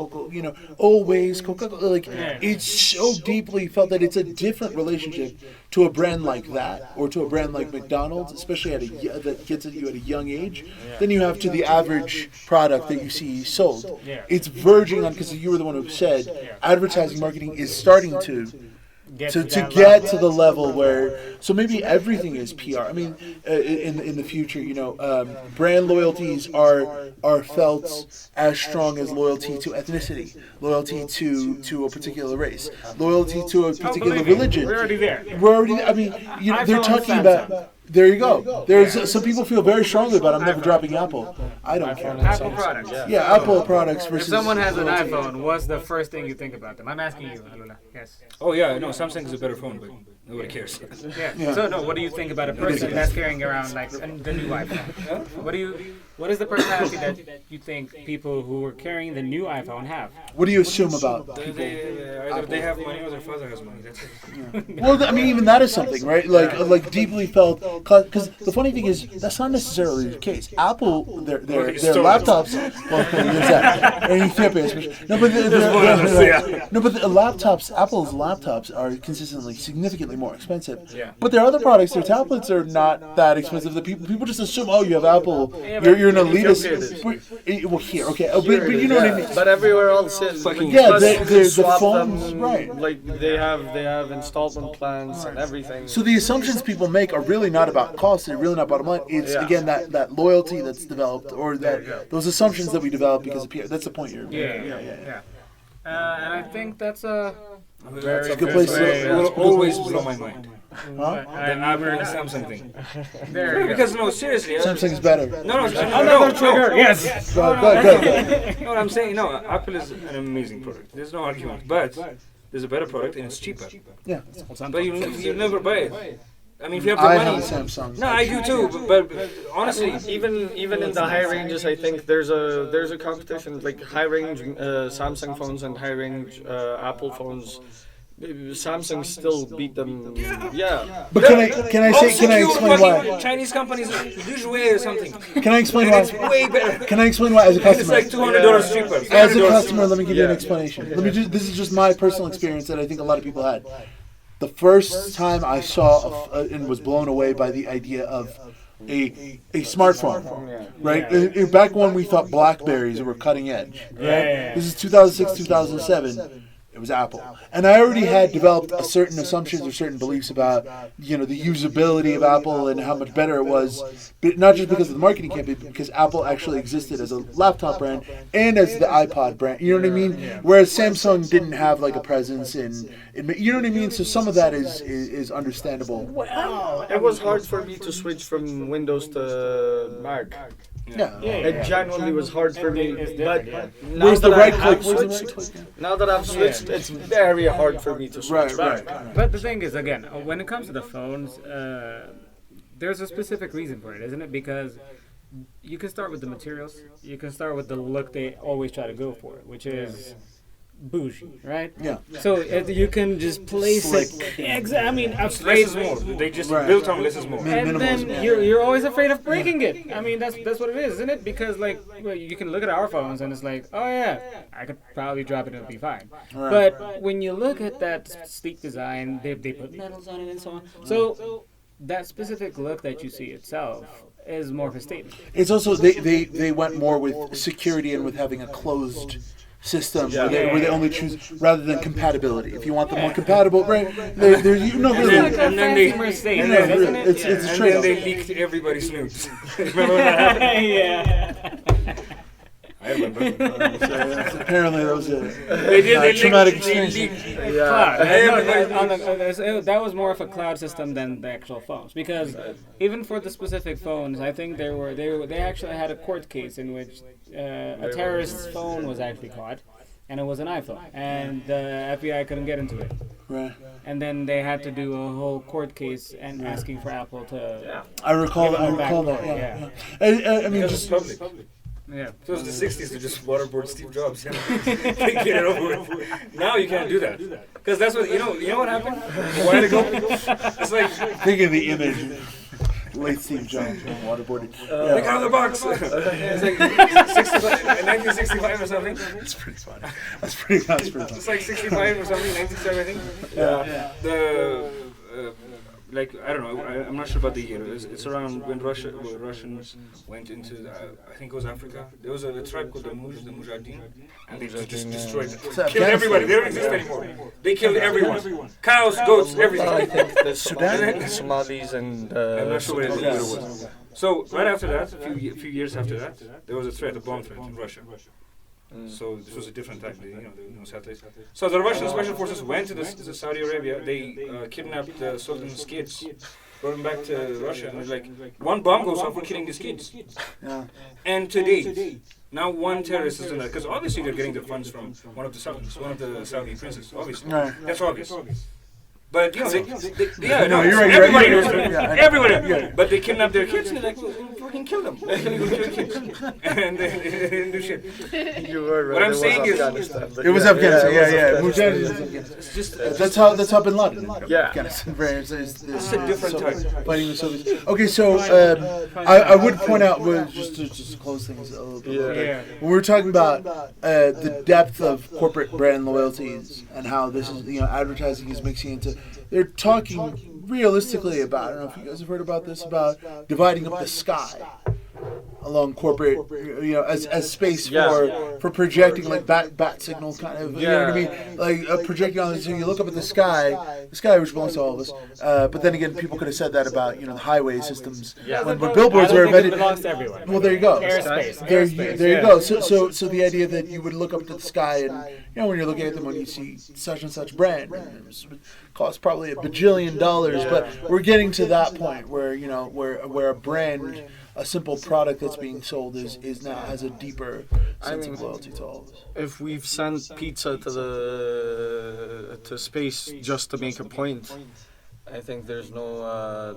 always Coca-Cola, like it's so deeply felt that it's a different relationship to a brand like that, or to a brand like McDonald's, especially that gets at you at a young age, than you have to the average product that you see sold. It's verging on, because you were the one who said advertising marketing is starting to get to the level where, so maybe everything is PR. I mean, in the future, brand loyalties are felt as strong as loyalty to ethnicity, loyalty to a particular race, loyalty to a particular religion. We're already there. I mean, they're talking about. There you go. There's some people feel very strongly about I'm never dropping Apple. I don't care. Apple products. Yeah, Apple products versus. If someone has an iPhone, what's the first thing you think about them? I'm asking you, Alula. Yes. Oh yeah, no, Samsung is a better phone, but nobody cares. Yeah. So no, what do you think about a person that's carrying around like the new iPhone? What is the personality that you think people who are carrying the new iPhone have? What do you assume about people? Either they have money or their father has money. That's it. Well, I mean, even that is something, right? Like deeply felt. Because the funny thing is, that's not necessarily the case. Apple, their laptops. Well, in Ethiopia, especially. No, but the laptops. Apple's laptops are consistently significantly more expensive. Yeah. But their other products, their tablets, are not that expensive. The people just assume, oh, you have Apple, you're an elitist. Well, here, okay, but you know what I mean. But everywhere else is the phones, right? Like they have installment plans and everything. So the assumptions people make are really not about cost. They're really not bottom line. It's again that loyalty that's developed, or those assumptions that we develop because of PR. That's the point you're making. Yeah. And I think that's a very good place It will always blow my mind. Huh? The Apple and Samsung thing. Because no, seriously. Samsung's better. No. Yes. Go ahead. No, I'm saying no. Apple is an amazing product. There's no argument. But there's a better product and it's cheaper. Yeah. But you never buy it. I mean, if you have the I money. have a Samsung. No, I do too. But honestly, even in the high ranges, I think there's a competition, like high range Samsung phones and high range Apple phones. Samsung still beat them. Yeah. But can I explain why? Chinese companies use way or something. Can I explain why? It's way better. Can I explain why as a customer? It's like $200 cheaper. As a customer, let me give you an explanation. This is just my personal experience that I think a lot of people had. The first time I saw and was blown away by the idea of a smartphone, right? Back when we thought Blackberries were cutting edge, right? This is 2006, 2007. It was Apple. And I already had developed certain assumptions or certain beliefs about, the usability of Apple and how much better it was, but not just because of the marketing campaign, but because Apple actually existed as a laptop brand and as the iPod brand. You know what I mean? Whereas Samsung didn't have like a presence in you know what I mean? So some of that is understandable. Wow. It was hard for me to switch from Windows to Mac. It genuinely was hard for me, but now that I've switched, it's very hard for me to switch back. But the thing is, again, when it comes to the phones, there's a specific reason for it, isn't it? Because you can start with the materials, you can start with the look they always try to go for, which is bougie, right? Yeah. So you can just place it. Exactly. I mean, less is more. They just built on less is more. And then you're always afraid of breaking it. I mean, that's what it is, isn't it? Because you can look at our phones and it's like, oh yeah, I could probably drop it and it'll be fine. Right. But when you look at that sleek design, they put metals on it and so on. So that specific look that you see itself is more of a statement. It's also they went more with security and with having a closed system where they only choose rather than compatibility. If you want them more compatible, right? Really. And then it's a trade-off. And then they leaked everybody's nudes. Remember when that happened? Yeah. I remember. Apparently that was a traumatic experience. Cloud. That was more of a cloud system than the actual phones, because even for the specific phones, I think they actually had a court case in which a terrorist's phone was actually caught, and it was an iPhone, and the FBI couldn't get into it. Right. And then they had to do a whole court case and asking for Apple to. I recall that. Yeah. I mean, just public. Yeah. If it was the 60s, they just waterboard Steve Jobs. Get it over with. Now you can't do that. Because that's what, you know what happened a while ago? It's like... Think of the image. Late Steve Jobs waterboarded. Think out of the box. It's like 1965 or something. That's pretty funny. That's pretty funny. It's like 65 or something, 1967 I think. Like, I don't know, I'm not sure about the year. It's around when Russians went into, I think it was Africa. There was a tribe called the Mujahideen, and they just destroyed them. Killed everybody. They don't exist anymore. They killed everyone. Cows, goats, everything. I think the Somalis and... I'm not sure what it was. So, right after that, a few years after that, there was a bomb threat in Russia. So this was a different time, there were no satellites. So the Russian special forces went to Saudi Arabia. They kidnapped the Sultan's kids, brought them back to Russia, and like, one bomb goes off, we're killing these kids. Yeah. And today, now one terrorist is doing that, because obviously they're getting the funds from one of the Sultans, one of the Saudi princes, obviously. Right. That's obvious. But you're right. Everybody knows that. Everybody knows. But they kidnapped their kids and they're like, we'll fucking kill them. We'll kill kids. And they didn't do shit. You were right. What I'm saying is, it was Afghanistan. Yeah. It's just that's how Bin Laden. Yeah. Afghanistan. It's a different time. Fighting the Soviets. Okay, so I would point out, just to close things a little bit. When we're talking about the depth of corporate brand loyalties and how this is, advertising is mixing into. They're talking realistically about, I don't know if you guys have heard about this, about dividing up the sky along corporate, as space for projecting like bat signals kind of, you know what I mean? Like projecting on, so you look up at the sky which belongs to all of us, but then again, people could have said that about, the highway systems. When billboards were invented. It belongs to everyone. Well, there you go. Airspace. There you go. So the idea that you would look up to the sky and, when you're looking at them, when you see such and such brand, and it costs probably $1 bajillion, but we're getting to that point where, where a brand, a simple product that's being sold is now has a deeper sense of loyalty to all of us. If we've sent pizza to space just to make a point, I think there's no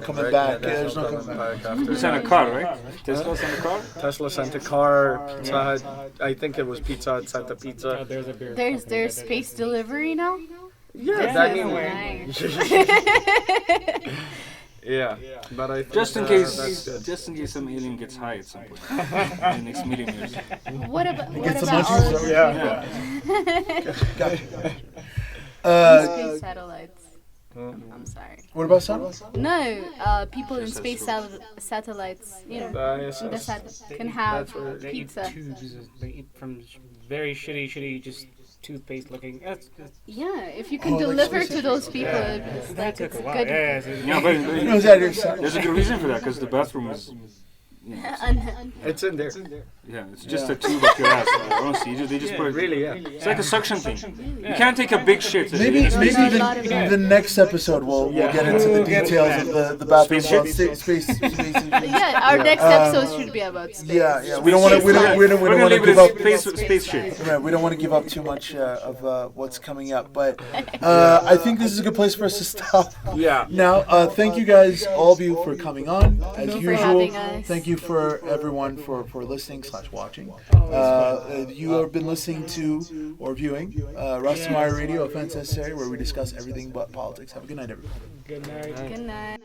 coming back. There's no coming back after. It's on a car, right? Tesla sent a car. Tesla sent a car. Pizza Hut, I think it was Pizza Hut sent a pizza. There's a beer. There's space delivery now. But I think just in case some alien gets high at some point in the next million years. What about all of space satellites? I'm sorry. What about satellites? No, people in space satellites, can have pizza. They eat from very shitty, just toothpaste looking. If you can deliver to those people, it's like it's good. But there's a good reason for that, because the bathroom is. It's in there. Yeah, it's just a tube up your ass. Honestly, they just put it. Really, It's like a suction thing. You can't take a big shit. Maybe the next episode we'll get into the details of the bathroom space. Our next episode should be about space. Yeah. We don't want to give up space shit. Right, we don't want to give up too much of what's coming up, but I think this is a good place for us to stop. Yeah. Now, thank you guys, all of you, for coming on as Thank you usual. for having us. Thank you for everyone for listening / watching. You have been listening to or viewing Ras Temari Radio, Offense Necessary, where we discuss everything but politics. Have a good night, everybody. Good night. Good night.